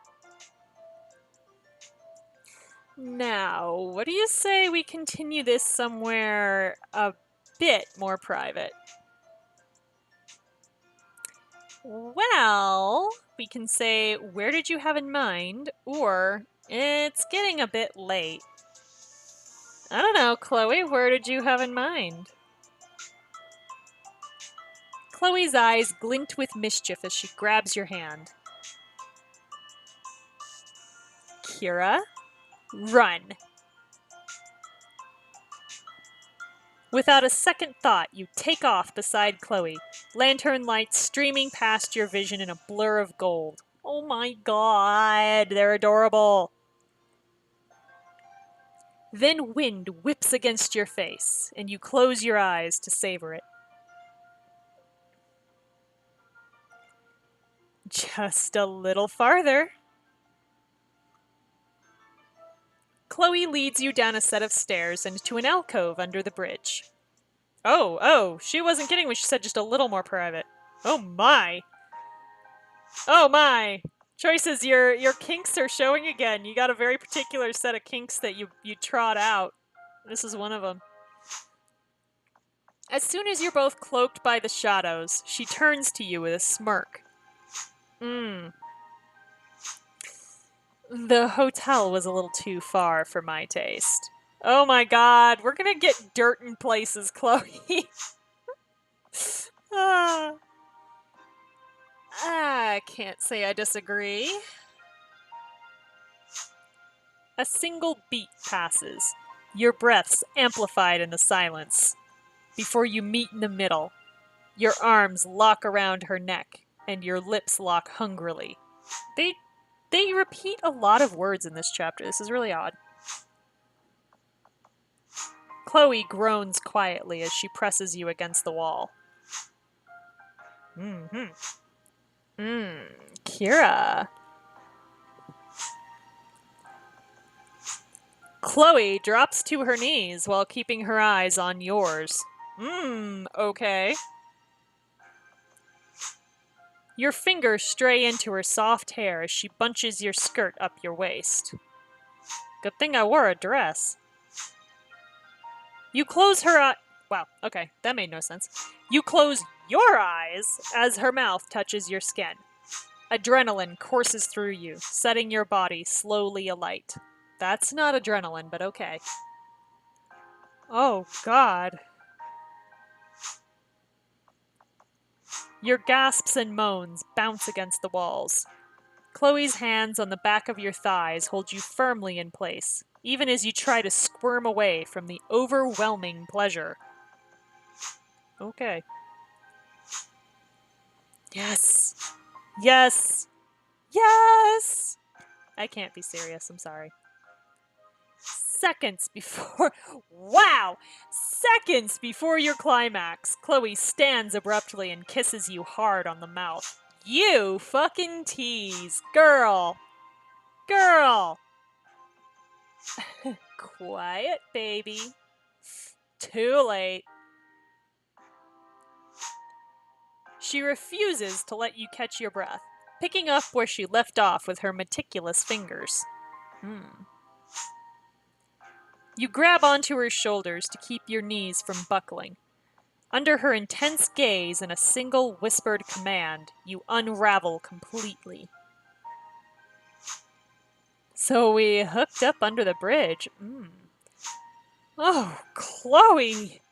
Now, what do you say we continue this somewhere a bit more private? Well, we can say, where did you have in mind? Or, it's getting a bit late. I don't know, Chloe, where did you have in mind? Chloe's eyes glint with mischief as she grabs your hand. Kira, run. Without a second thought, you take off beside Chloe, lantern lights streaming past your vision in a blur of gold. Oh my god, they're adorable. Then wind whips against your face, and you close your eyes to savor it. Just a little farther. Chloe leads you down a set of stairs and to an alcove under the bridge. Oh, she wasn't kidding when she said just a little more private. Oh my. Oh my. Choices, your kinks are showing again. You got a very particular set of kinks that you trot out. This is one of them. As soon as you're both cloaked by the shadows, she turns to you with a smirk. The hotel was a little too far for my taste. Oh my god, we're gonna get dirt in places, Chloe. I can't say I disagree. A single beat passes, your breaths amplified in the silence. Before you meet in the middle, your arms lock around her neck, and your lips lock hungrily. They repeat a lot of words in this chapter. This is really odd. Chloe groans quietly as she presses you against the wall. Kira. Chloe drops to her knees while keeping her eyes on yours. Okay. Your fingers stray into her soft hair as she bunches your skirt up your waist. Good thing I wore a dress. You close her eyes. Wow, okay, that made no sense. You close your eyes as her mouth touches your skin. Adrenaline courses through you, setting your body slowly alight. That's not adrenaline, but okay. Oh, God. Your gasps and moans bounce against the walls. Chloe's hands on the back of your thighs hold you firmly in place, even as you try to squirm away from the overwhelming pleasure. Okay. Yes! Yes! Yes! I can't be serious, I'm sorry. Seconds before... Wow! Seconds before your climax, Chloe stands abruptly and kisses you hard on the mouth. You fucking tease. Girl! Girl! Quiet, baby. Too late. She refuses to let you catch your breath, picking up where she left off with her meticulous fingers. You grab onto her shoulders to keep your knees from buckling. Under her intense gaze and a single whispered command, you unravel completely. So we hooked up under the bridge. Oh, Chloe!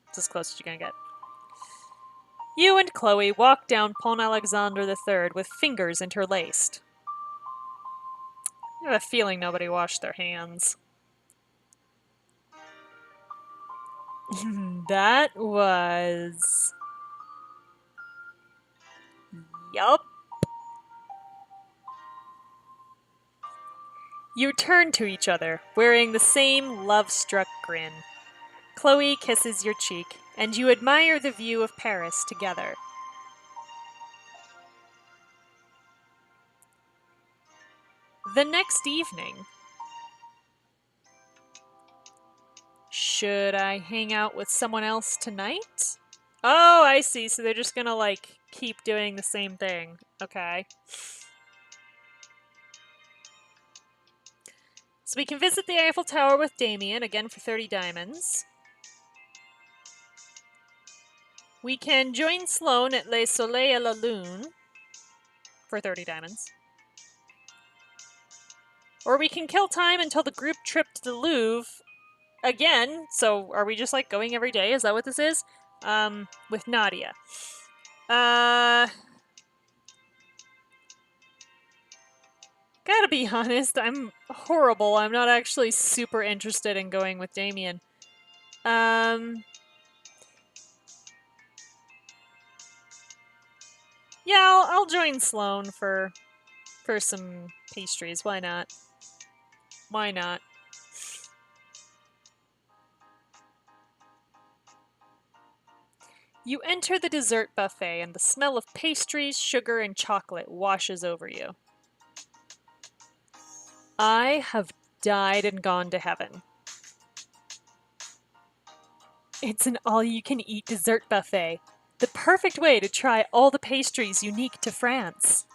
It's as close as you're gonna get. You and Chloe walk down Pont Alexandre III with fingers interlaced. I have a feeling nobody washed their hands. That was... Yup. You turn to each other, wearing the same love-struck grin. Chloe kisses your cheek, and you admire the view of Paris together. The next evening... Should I hang out with someone else tonight? Oh, I see. So they're just gonna, like, keep doing the same thing. Okay. So we can visit the Eiffel Tower with Damien, again for 30 diamonds. We can join Sloane at Le Soleil et la Lune for 30 diamonds. Or we can kill time until the group trip to the Louvre again. So are we just, like, going every day? Is that what this is? With Nadia. Gotta be honest, I'm horrible. I'm not actually super interested in going with Damien. Yeah, I'll join Sloane for some pastries. Why not? Why not? You enter the dessert buffet and the smell of pastries, sugar, and chocolate washes over you. I have died and gone to heaven. It's an all-you-can-eat dessert buffet. The perfect way to try all the pastries unique to France.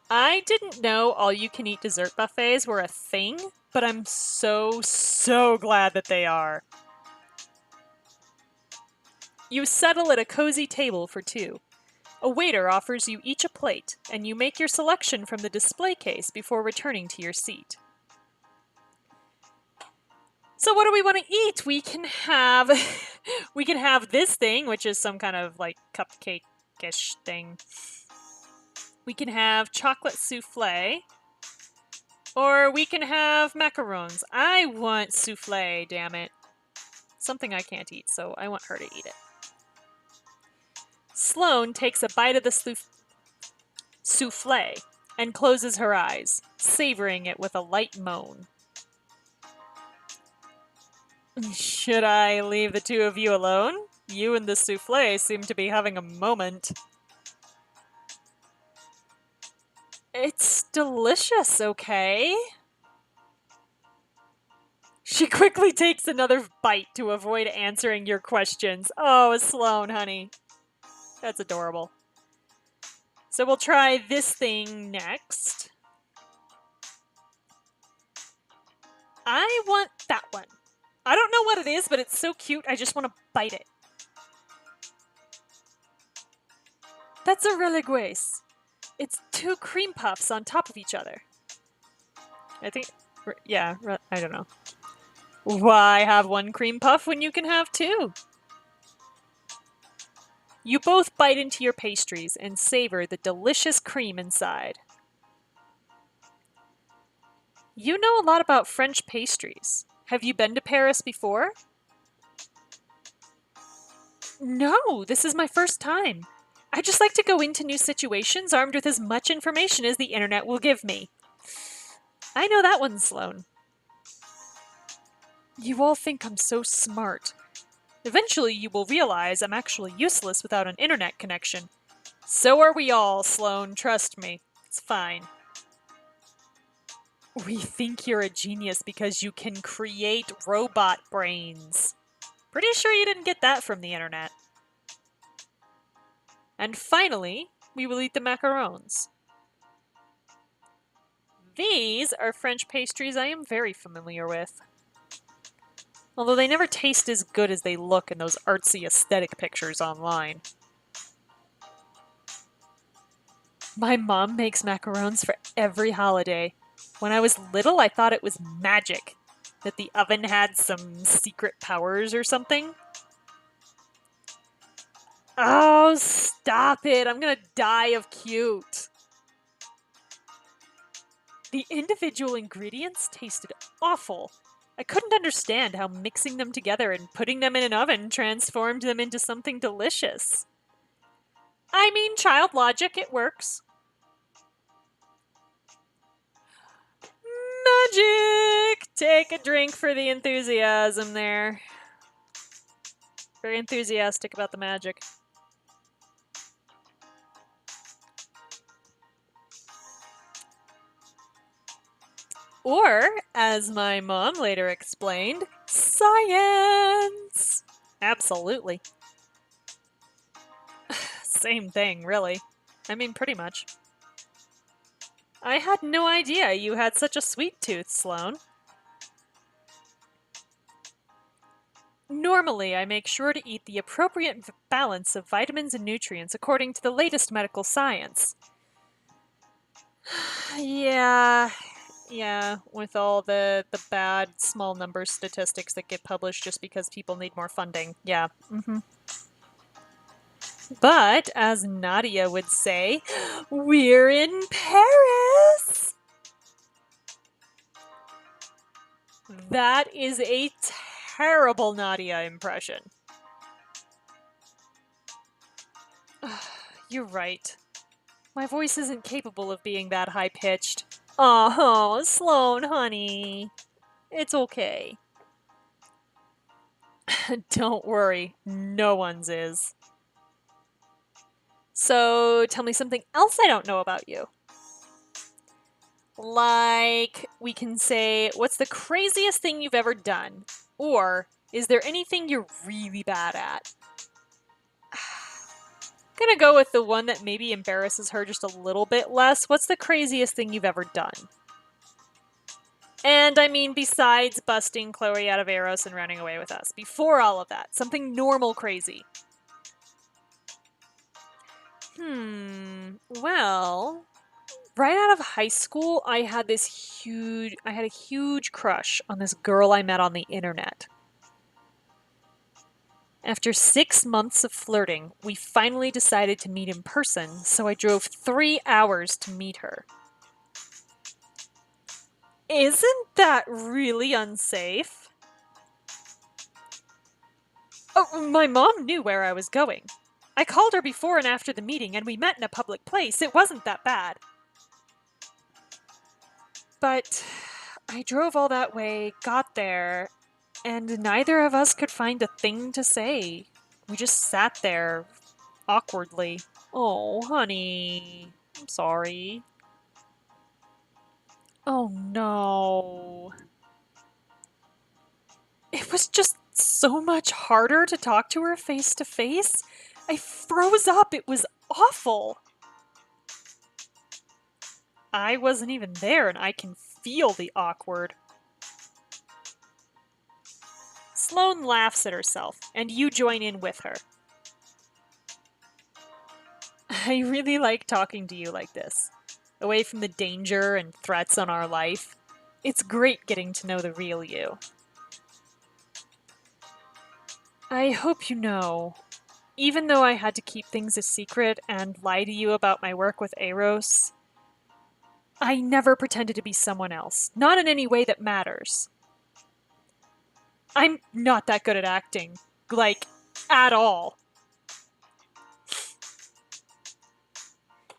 I didn't know all-you-can-eat dessert buffets were a thing, but I'm so glad that they are. You settle at a cozy table for two. A waiter offers you each a plate, and you make your selection from the display case before returning to your seat. So what do we want to eat? We can have this thing, which is some kind of, like, cupcake-ish thing. We can have chocolate souffle, or we can have macarons. I want souffle, damn it. Something I can't eat, so I want her to eat it. Sloane takes a bite of the souffle and closes her eyes, savoring it with a light moan. Should I leave the two of you alone? You and the souffle seem to be having a moment. It's delicious, okay? She quickly takes another bite to avoid answering your questions. Oh, Sloane, honey. That's adorable. So we'll try this thing next. I want that one. I don't know what it is, but it's so cute, I just want to bite it. That's a religües. It's two cream puffs on top of each other. I think, yeah, I don't know. Why have one cream puff when you can have two? You both bite into your pastries and savor the delicious cream inside. You know a lot about French pastries. Have you been to Paris before? No, this is my first time. I just like to go into new situations armed with as much information as the internet will give me. I know that one, Sloane. You all think I'm so smart. Eventually, you will realize I'm actually useless without an internet connection. So are we all, Sloane, trust me. It's fine. We think you're a genius because you can create robot brains. Pretty sure you didn't get that from the internet. And finally, we will eat the macarons. These are French pastries I am very familiar with. Although they never taste as good as they look in those artsy aesthetic pictures online. My mom makes macarons for every holiday. When I was little, I thought it was magic. That the oven had some secret powers or something. Oh, stop it. I'm gonna die of cute. The individual ingredients tasted awful. I couldn't understand how mixing them together and putting them in an oven transformed them into something delicious. I mean, child logic, it works. Magic! Take a drink for the enthusiasm there. Very enthusiastic about the magic. Or, as my mom later explained, science! Absolutely. Same thing, really. I mean, pretty much. I had no idea you had such a sweet tooth, Sloane. Normally, I make sure to eat the appropriate balance of vitamins and nutrients according to the latest medical science. Yeah, with all the bad small number statistics that get published just because people need more funding. Yeah. But, as Nadia would say, we're in Paris! That is a terrible Nadia impression. You're right. My voice isn't capable of being that high-pitched. Oh, Sloane, honey. It's okay. Don't worry, no one's is. So, tell me something else I don't know about you. Like, we can say, what's the craziest thing you've ever done? Or, is there anything you're really bad at? Gonna go with the one that maybe embarrasses her just a little bit less. What's the craziest thing you've ever done? And I mean, besides busting Chloe out of Eros and running away with us. Before all of that. Something normal crazy. Well, right out of high school, I had a huge crush on this girl I met on the internet. After 6 months of flirting, we finally decided to meet in person, so I drove 3 hours to meet her. Isn't that really unsafe? Oh, my mom knew where I was going. I called her before and after the meeting, and we met in a public place. It wasn't that bad. But I drove all that way, got there, and neither of us could find a thing to say. We just sat there, awkwardly. Oh, honey. I'm sorry. Oh, no. It was just so much harder to talk to her face to face. I froze up. It was awful. I wasn't even there, and I can feel the awkward. Sloane laughs at herself, and you join in with her. I really like talking to you like this, away from the danger and threats on our life. It's great getting to know the real you. I hope you know, even though I had to keep things a secret and lie to you about my work with Eros, I never pretended to be someone else, not in any way that matters. I'm not that good at acting, like, at all.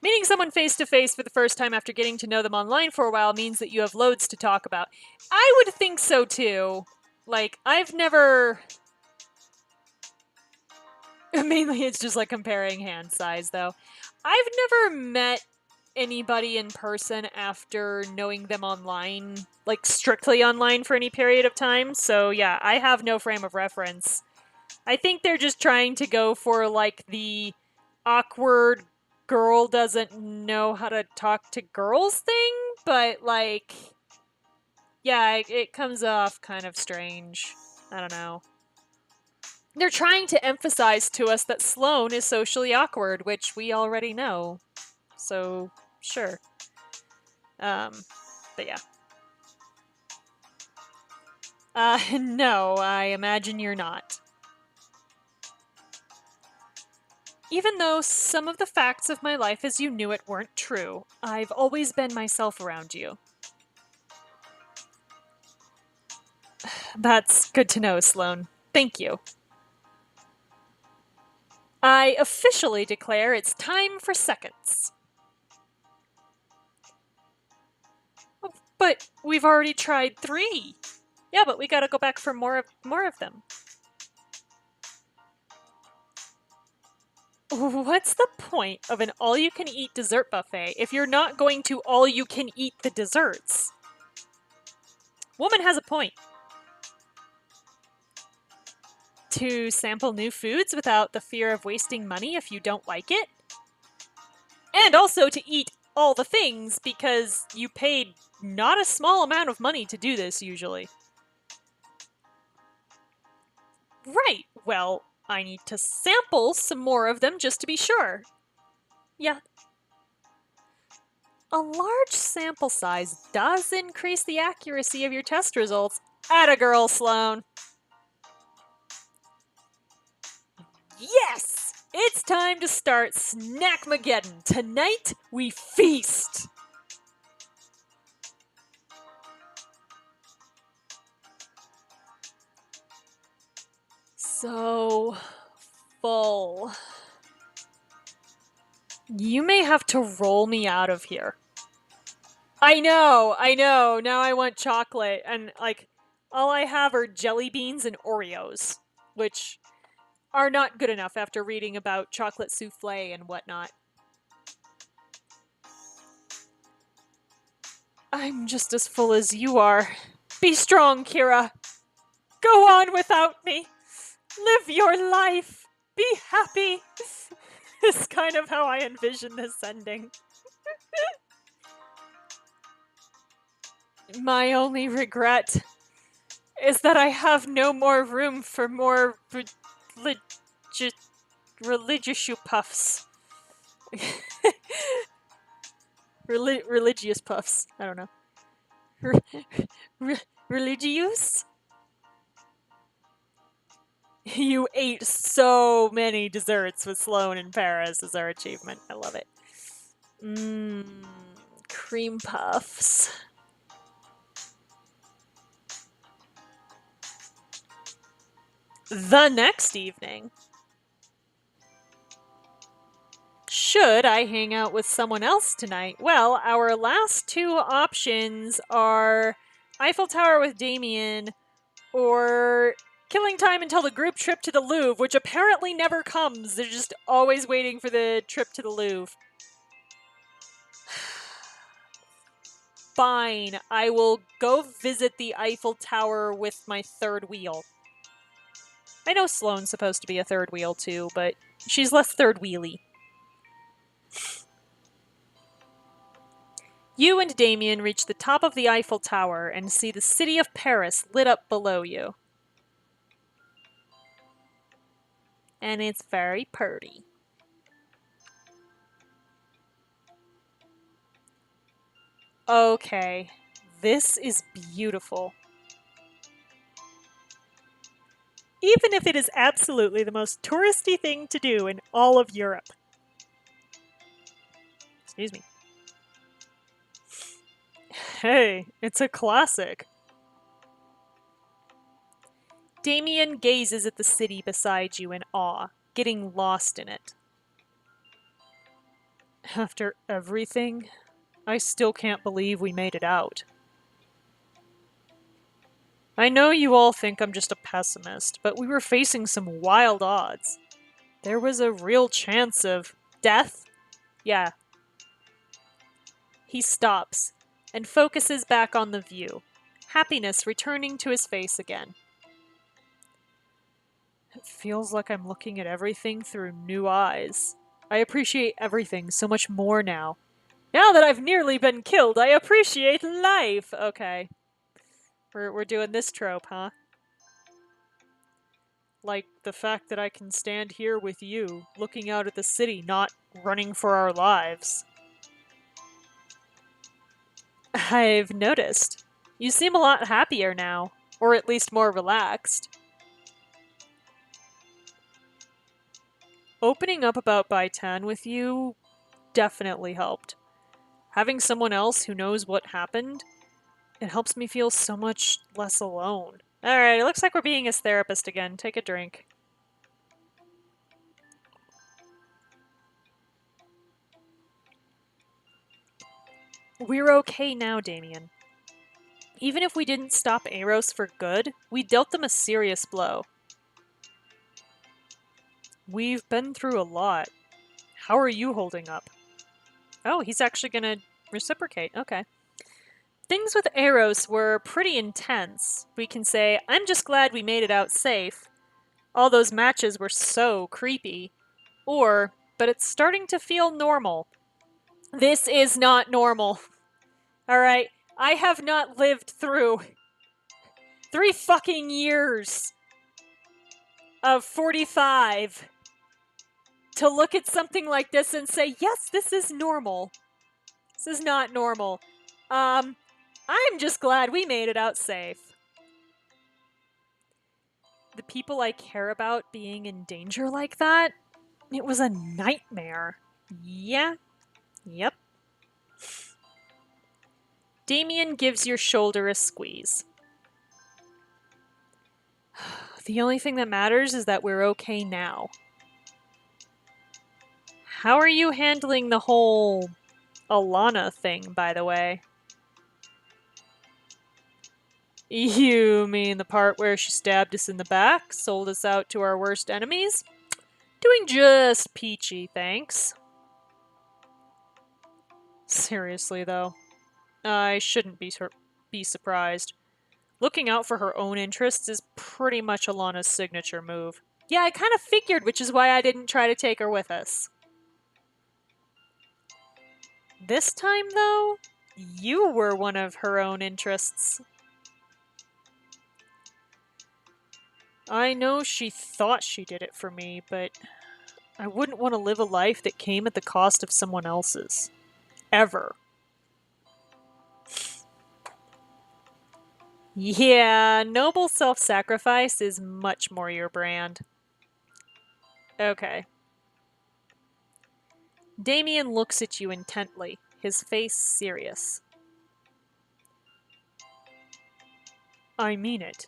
Meeting someone face to face for the first time after getting to know them online for a while means that you have loads to talk about. I would think so too. Like, I've never. Mainly it's just like comparing hand size, though. I've never met anybody in person after knowing them online, like strictly online for any period of time. So yeah, I have no frame of reference. I think they're just trying to go for like the awkward girl doesn't know how to talk to girls thing, but like, yeah, it comes off kind of strange. I don't know. They're trying to emphasize to us that Sloane is socially awkward, which we already know. So, sure. But yeah. No, I imagine you're not. Even though some of the facts of my life as you knew it weren't true, I've always been myself around you. That's good to know, Sloane. Thank you. I officially declare it's time for seconds. But we've already tried 3. Yeah, but we gotta go back for more of them. What's the point of an all-you-can-eat dessert buffet if you're not going to all-you-can-eat the desserts? Woman has a point. To sample new foods without the fear of wasting money if you don't like it? And also to eat all the things because you paid not a small amount of money to do this usually. Right, well, I need to sample some more of them just to be sure. Yeah. A large sample size does increase the accuracy of your test results. Atta girl, Sloane. Yes! It's time to start Snackmageddon. Tonight, we feast! So full. You may have to roll me out of here. I know. Now I want chocolate, and like, all I have are jelly beans and Oreos, which are not good enough after reading about chocolate souffle and whatnot. I'm just as full as you are. Be strong, Kira. Go on without me. Live your life. Be happy. It's kind of how I envision this ending. My only regret is that I have no more room for more religious puffs. Religious puffs. I don't know. Religious? You ate so many desserts with Sloane in Paris as our achievement. I love it. Mmm. Cream puffs. The next evening. Should I hang out with someone else tonight? Well, our last 2 options are Eiffel Tower with Damien or killing time until the group trip to the Louvre, which apparently never comes. They're just always waiting for the trip to the Louvre. Fine, I will go visit the Eiffel Tower with my third wheel. I know Sloane's supposed to be a third wheel too, but she's less third wheely. You and Damien reach the top of the Eiffel Tower and see the city of Paris lit up below you. And it's very pretty. Okay, this is beautiful. Even if it is absolutely the most touristy thing to do in all of Europe. Excuse me. Hey, it's a classic. Damien gazes at the city beside you in awe, getting lost in it. After everything, I still can't believe we made it out. I know you all think I'm just a pessimist, but we were facing some wild odds. There was a real chance of death. Yeah. He stops and focuses back on the view, happiness returning to his face again. It feels like I'm looking at everything through new eyes. I appreciate everything so much more now. Now that I've nearly been killed, I appreciate life! Okay. We're doing this trope, huh? Like the fact that I can stand here with you, looking out at the city, not running for our lives. I've noticed. You seem a lot happier now, or at least more relaxed. Opening up about Baitan with you definitely helped. Having someone else who knows what happened, it helps me feel so much less alone. Alright, it looks like we're being his therapist again. Take a drink. We're okay now, Damien. Even if we didn't stop Eros for good, we dealt them a serious blow. We've been through a lot. How are you holding up? Oh, he's actually gonna reciprocate. Okay. Things with Eros were pretty intense. We can say, I'm just glad we made it out safe. All those matches were so creepy. Or, but it's starting to feel normal. This is not normal. Alright, I have not lived through 3 fucking years of 45 to look at something like this and say, yes, this is normal. This is not normal. I'm just glad we made it out safe. The people I care about being in danger like that, it was a nightmare. Yeah. Yep. Damien gives your shoulder a squeeze. The only thing that matters is that we're okay now. How are you handling the whole Alana thing, by the way? You mean the part where she stabbed us in the back, sold us out to our worst enemies? Doing just peachy, thanks. Seriously, though, I shouldn't be surprised. Looking out for her own interests is pretty much Alana's signature move. Yeah, I kind of figured, which is why I didn't try to take her with us. This time, though, you were one of her own interests. I know she thought she did it for me, but I wouldn't want to live a life that came at the cost of someone else's. Ever. Yeah, noble self-sacrifice is much more your brand. Okay. Damien looks at you intently, his face serious. I mean it.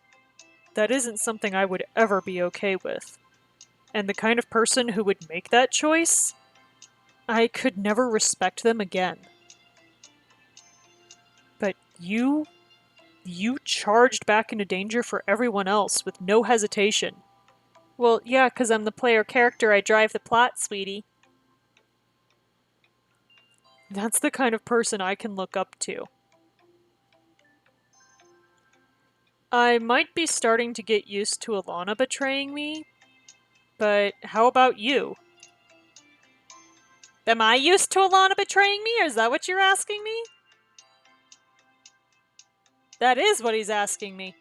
That isn't something I would ever be okay with. And the kind of person who would make that choice, I could never respect them again. But you charged back into danger for everyone else with no hesitation. Well, yeah, 'cause I'm the player character, I drive the plot, sweetie. That's the kind of person I can look up to. I might be starting to get used to Alana betraying me, but how about you? Am I used to Alana betraying me, or is that what you're asking me? That is what he's asking me.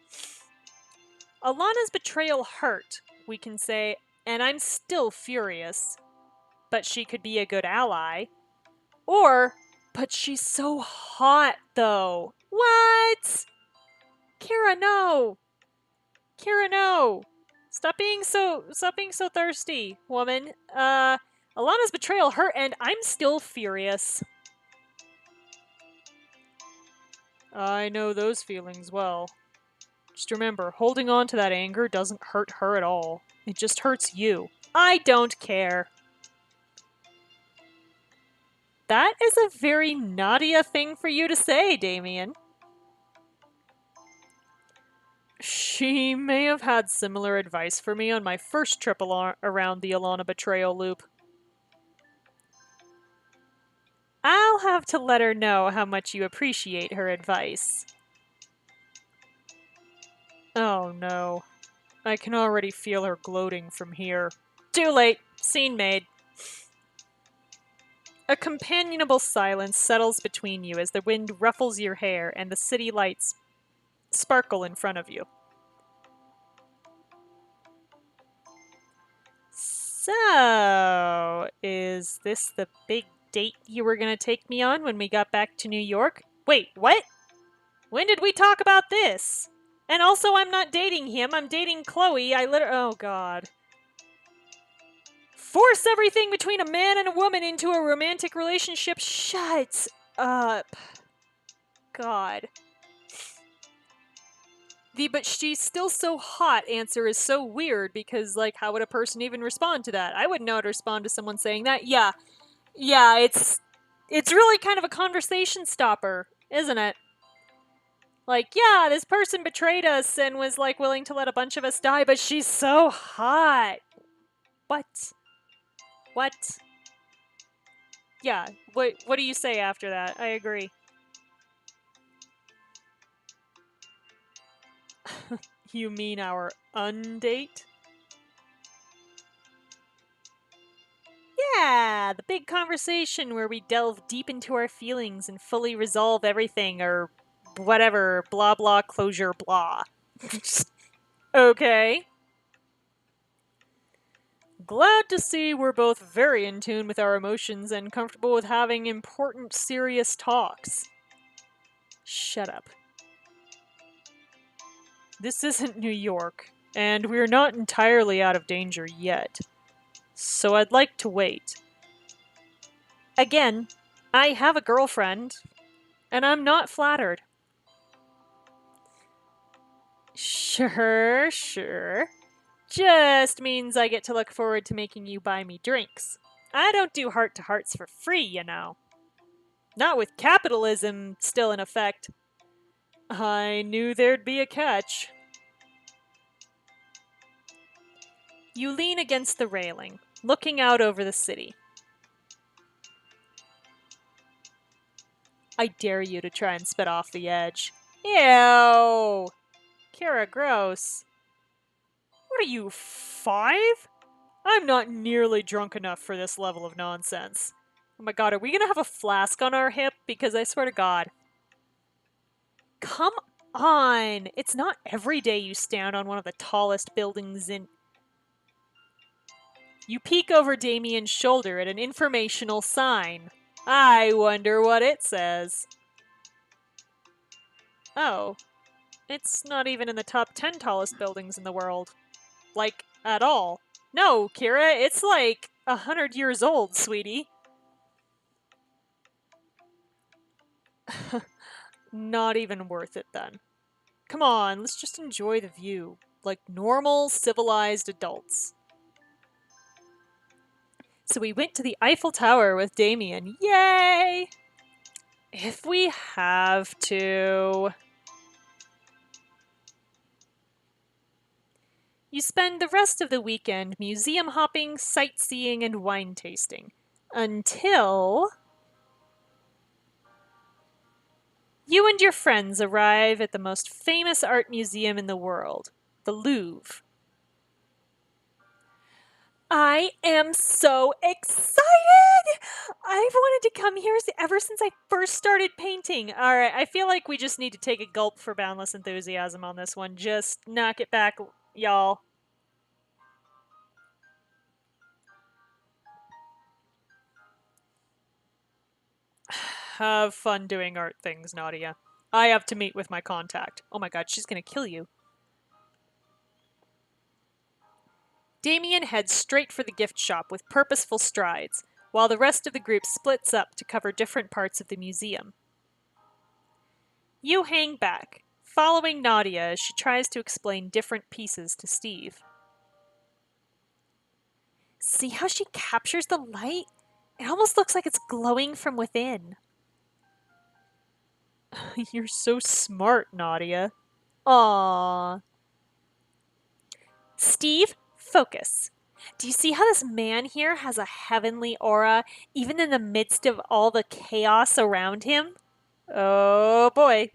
Alana's betrayal hurt, we can say, and I'm still furious. But she could be a good ally. Or, but she's so hot, though. What? Kira, no! Kira, no! Stop being so thirsty, woman. Alana's betrayal hurt, and I'm still furious. I know those feelings well. Just remember, holding on to that anger doesn't hurt her at all. It just hurts you. I don't care. That is a very Nadia thing for you to say, Damien. She may have had similar advice for me on my first trip around the Alana betrayal loop. I'll have to let her know how much you appreciate her advice. Oh no. I can already feel her gloating from here. Too late. Scene made. A companionable silence settles between you as the wind ruffles your hair and the city lights sparkle in front of you. So, is this the big date you were going to take me on when we got back to New York? Wait, what? When did we talk about this? And also, I'm not dating him, I'm dating Chloe. Oh god. Force everything between a man and a woman into a romantic relationship. Shut up. God. The "but she's still so hot" answer is so weird because, like, how would a person even respond to that? I wouldn't know how to respond to someone saying that. Yeah, it's really kind of a conversation stopper, isn't it? Like, yeah, this person betrayed us and was, like, willing to let a bunch of us die, but she's so hot. What? What? Yeah, what do you say after that? I agree. You mean our undate? Yeah, the big conversation where we delve deep into our feelings and fully resolve everything, or whatever, blah blah closure blah. Okay. Glad to see we're both very in tune with our emotions and comfortable with having important, serious talks. Shut up. This isn't New York, and we're not entirely out of danger yet. So I'd like to wait. Again, I have a girlfriend, and I'm not flattered. Sure. Just means I get to look forward to making you buy me drinks. I don't do heart-to-hearts for free, you know. Not with capitalism still in effect. I knew there'd be a catch. You lean against the railing, looking out over the city. I dare you to try and spit off the edge. Ew! Kira, gross. What are you, 5? I'm not nearly drunk enough for this level of nonsense. Oh my god, are we gonna have a flask on our hip? Because I swear to god. Come on! It's not every day you stand on one of the tallest buildings in... You peek over Damien's shoulder at an informational sign. I wonder what it says. Oh. It's not even in the top 10 tallest buildings in the world. Like, at all. No, Kira, it's like 100 years old, sweetie. Not even worth it, then. Come on, let's just enjoy the view. Like normal, civilized adults. So we went to the Eiffel Tower with Damien. Yay! If we have to... You spend the rest of the weekend museum hopping, sightseeing, and wine tasting. Until... You and your friends arrive at the most famous art museum in the world, the Louvre. I am so excited! I've wanted to come here ever since I first started painting. Alright, I feel like we just need to take a gulp for boundless enthusiasm on this one. Just knock it back, y'all. Have fun doing art things, Nadia. I have to meet with my contact. Oh my god, she's gonna kill you. Damien heads straight for the gift shop with purposeful strides, while the rest of the group splits up to cover different parts of the museum. You hang back, following Nadia as she tries to explain different pieces to Steve. See how she captures the light? It almost looks like it's glowing from within. You're so smart, Nadia. Aww. Steve, focus. Do you see how this man here has a heavenly aura, even in the midst of all the chaos around him? Oh boy.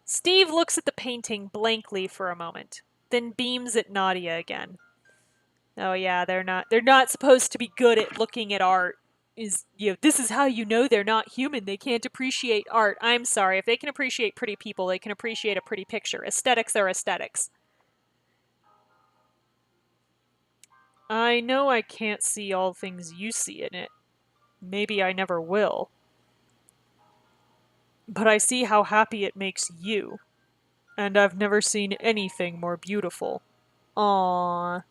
Steve looks at the painting blankly for a moment, then beams at Nadia again. Oh yeah, they're not supposed to be good at looking at art. This is how you know they're not human. They can't appreciate art. I'm sorry. If they can appreciate pretty people, they can appreciate a pretty picture. Aesthetics are aesthetics. I know I can't see all things you see in it. Maybe I never will. But I see how happy it makes you. And I've never seen anything more beautiful. Aww.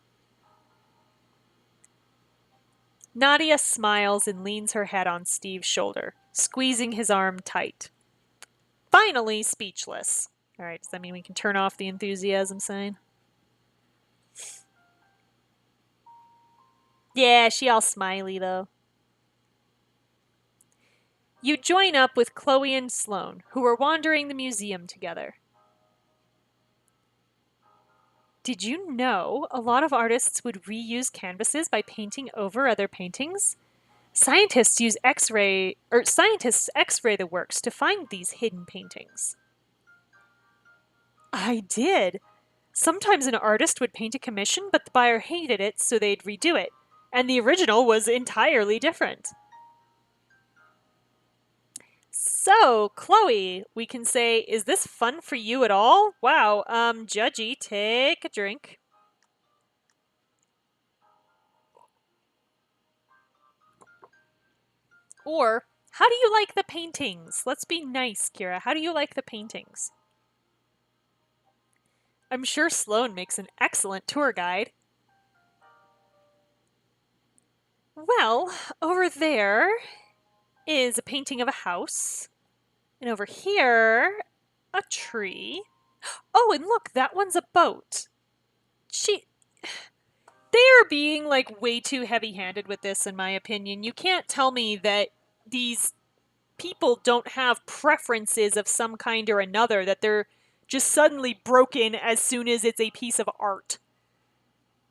Nadia smiles and leans her head on Steve's shoulder, squeezing his arm tight. Finally speechless. Alright, does that mean we can turn off the enthusiasm sign? Yeah, she all smiley though. You join up with Chloe and Sloane, who are wandering the museum together. Did you know a lot of artists would reuse canvases by painting over other paintings? Scientists X-ray the works to find these hidden paintings. I did. Sometimes an artist would paint a commission, but the buyer hated it, so they'd redo it. And the original was entirely different. So, Chloe, we can say, is this fun for you at all? Wow, Judgy, take a drink. Or, how do you like the paintings? Let's be nice, Kira. How do you like the paintings? I'm sure Sloane makes an excellent tour guide. Well, over there is a painting of a house. And over here, a tree. Oh, and look, that one's a boat. They're being like way too heavy-handed with this, in my opinion. You can't tell me that these people don't have preferences of some kind or another, that they're just suddenly broken as soon as it's a piece of art.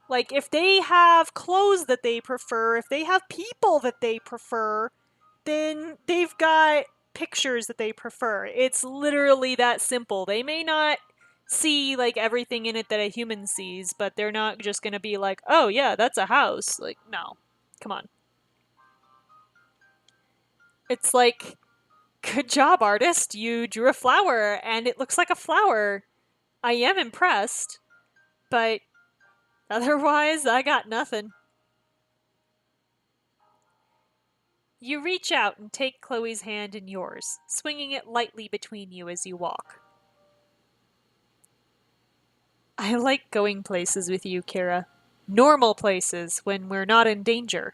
Like, if they have clothes that they prefer, if they have people that they prefer, then they've got pictures that they prefer. It's literally that simple. They may not see like everything in it that a human sees, but they're not just going to be like, "Oh yeah, that's a house." Like, no. Come on. It's like, "Good job, artist. You drew a flower and it looks like a flower." I am impressed, but otherwise I got nothing. You reach out and take Chloe's hand in yours, swinging it lightly between you as you walk. I like going places with you, Kira. Normal places when we're not in danger.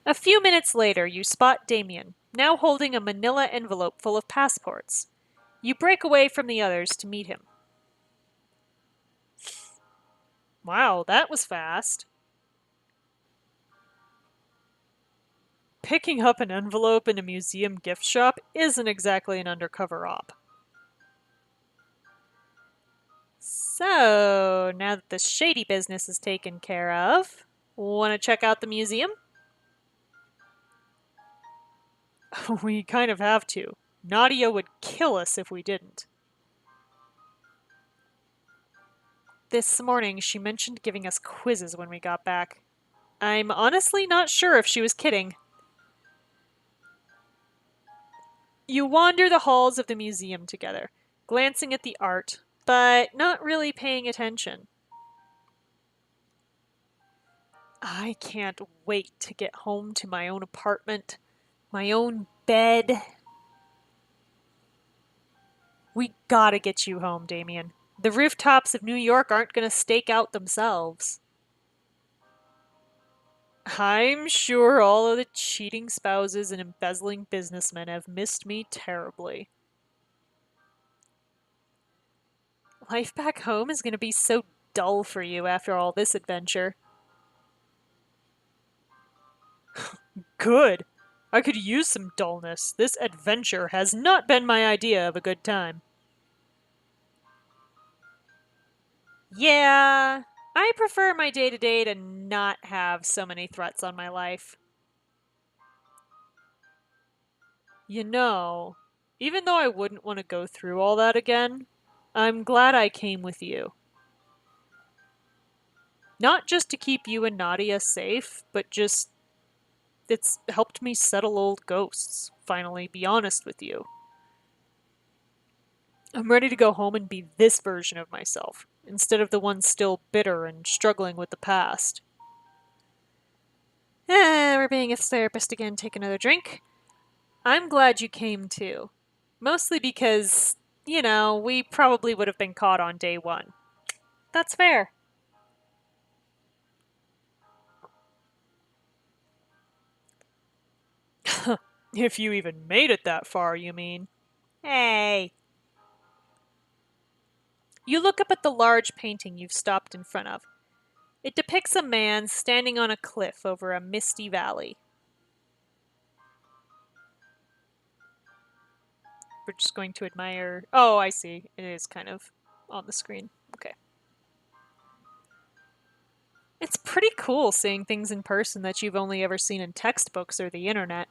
A few minutes later, you spot Damien, now holding a manila envelope full of passports. You break away from the others to meet him. Wow, that was fast. Picking up an envelope in a museum gift shop isn't exactly an undercover op. So, now that the shady business is taken care of, want to check out the museum? We kind of have to. Nadia would kill us if we didn't. This morning, she mentioned giving us quizzes when we got back. I'm honestly not sure if she was kidding. You wander the halls of the museum together, glancing at the art, but not really paying attention. I can't wait to get home to my own apartment, my own bed. We gotta get you home, Damien. The rooftops of New York aren't gonna stake out themselves. I'm sure all of the cheating spouses and embezzling businessmen have missed me terribly. Life back home is gonna be so dull for you after all this adventure. Good. I could use some dullness. This adventure has not been my idea of a good time. Yeah, I prefer my day-to-day to not have so many threats on my life. You know, even though I wouldn't want to go through all that again, I'm glad I came with you. Not just to keep you and Nadia safe, but just it's helped me settle old ghosts, finally be honest with you. I'm ready to go home and be this version of myself, instead of the one still bitter and struggling with the past. We're being a therapist again, take another drink. I'm glad you came too. Mostly because, we probably would have been caught on day one. That's fair. If you even made it that far, you mean? Hey. You look up at the large painting you've stopped in front of. It depicts a man standing on a cliff over a misty valley. We're just going to admire... Oh, I see. It is kind of on the screen. Okay. It's pretty cool seeing things in person that you've only ever seen in textbooks or the internet.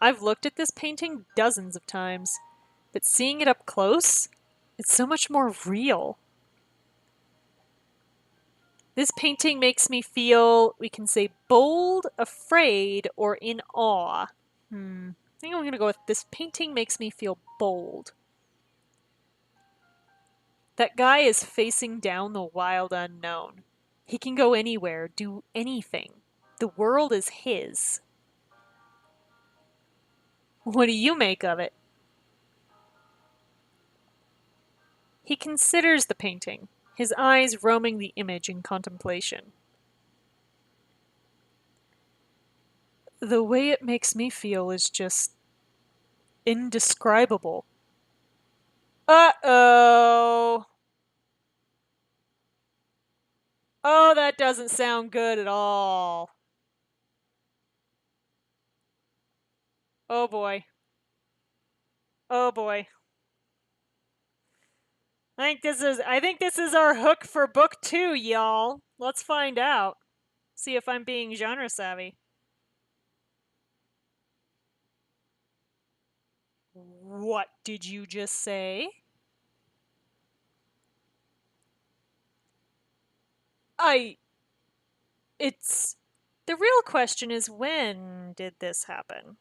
I've looked at this painting dozens of times, but seeing it up close, it's so much more real. This painting makes me feel, we can say, bold, afraid, or in awe. I think I'm going to go with this painting makes me feel bold. That guy is facing down the wild unknown. He can go anywhere, do anything. The world is his. What do you make of it? He considers the painting, his eyes roaming the image in contemplation. The way it makes me feel is just indescribable. Uh-oh. Oh, that doesn't sound good at all. Oh boy. Oh boy. I think this is our hook for book 2, y'all. Let's find out. See if I'm being genre savvy. What did you just say? It's... The real question is, when did this happen?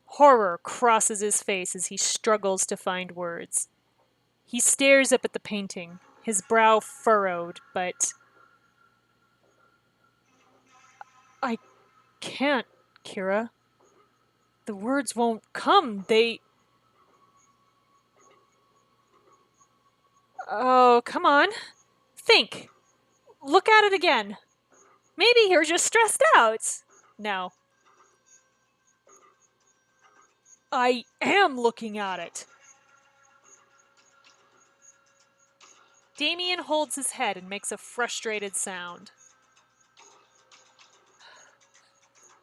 Horror crosses his face as he struggles to find words. He stares up at the painting, his brow furrowed, but... I can't, Kira. The words won't come. Oh, come on. Think. Look at it again. Maybe you're just stressed out. No. I am looking at it. Damien holds his head and makes a frustrated sound.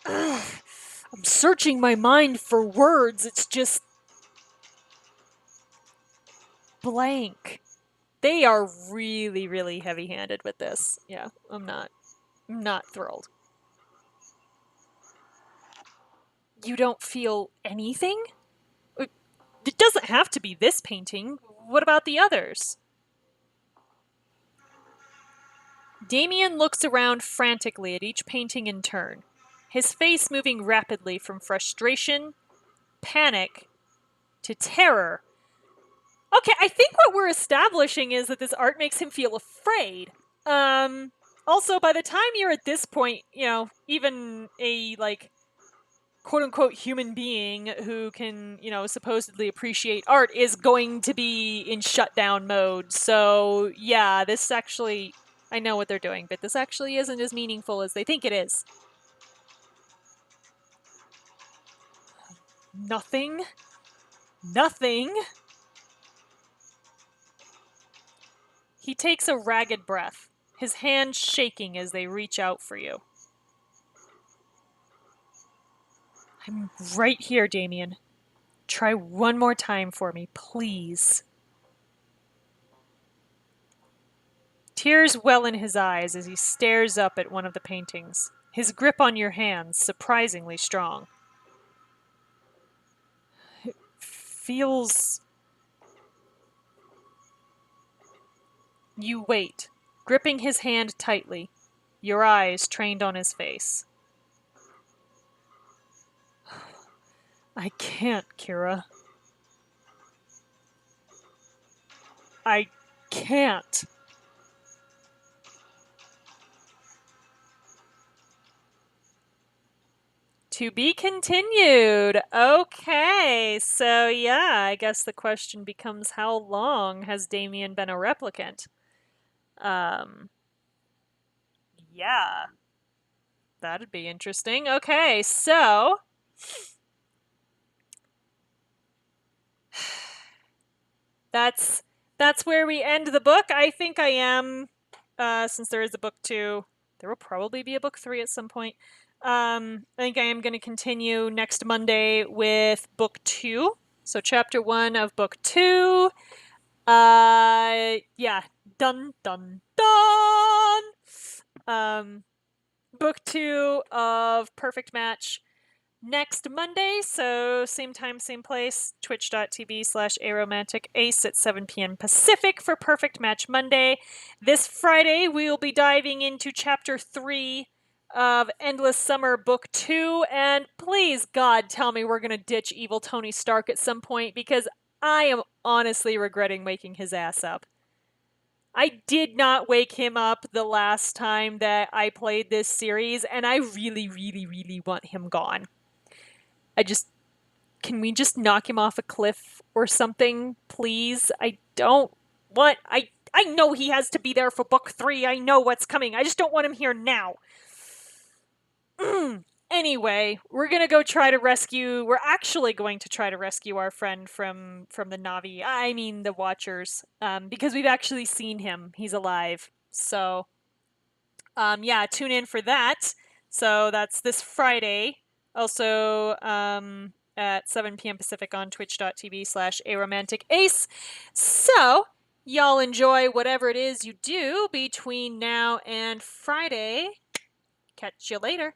I'm searching my mind for words. It's just... blank. They are really, really heavy-handed with this. Yeah, I'm not thrilled. You don't feel anything? It doesn't have to be this painting. What about the others? Damien looks around frantically at each painting in turn, his face moving rapidly from frustration, panic, to terror. Okay, I think what we're establishing is that this art makes him feel afraid. Also, by the time you're at this point, even a, quote-unquote human being who can, supposedly appreciate art is going to be in shutdown mode. So, yeah, this actually... I know what they're doing, but this actually isn't as meaningful as they think it is. Nothing? Nothing. He takes a ragged breath, his hands shaking as they reach out for you. I'm right here, Damien. Try one more time for me, please. Tears well in his eyes as he stares up at one of the paintings, his grip on your hands surprisingly strong. It feels... You wait, gripping his hand tightly, your eyes trained on his face. I can't, Kira. I can't. To be continued. Okay, so yeah, I guess the question becomes how long has Damien been a replicant? Yeah, that'd be interesting. Okay, so that's where we end the book. I think I am, since there is a book 2, there will probably be a book 3 at some point. I think I am going to continue next Monday with book 2. So chapter 1 of book 2. Yeah, dun dun dun. Book 2 of Perfect Match next Monday, so same time, same place, twitch.tv/aromanticace at 7 p.m. Pacific for Perfect Match Monday. This Friday, we will be diving into Chapter 3 of Endless Summer Book 2, and please, God, tell me we're going to ditch evil Tony Stark at some point, because I am honestly regretting waking his ass up. I did not wake him up the last time that I played this series, and I really, really, really want him gone. Can we just knock him off a cliff or something, please? I don't want, I know he has to be there for book 3. I know what's coming. I just don't want him here now. Anyway, we're actually going to try to rescue our friend from the Na'vi. I mean, the Watchers, because we've actually seen him. He's alive. So, yeah, tune in for that. So that's this Friday. Also, at 7 p.m. Pacific on twitch.tv/aromanticace. So, y'all enjoy whatever it is you do between now and Friday. Catch you later.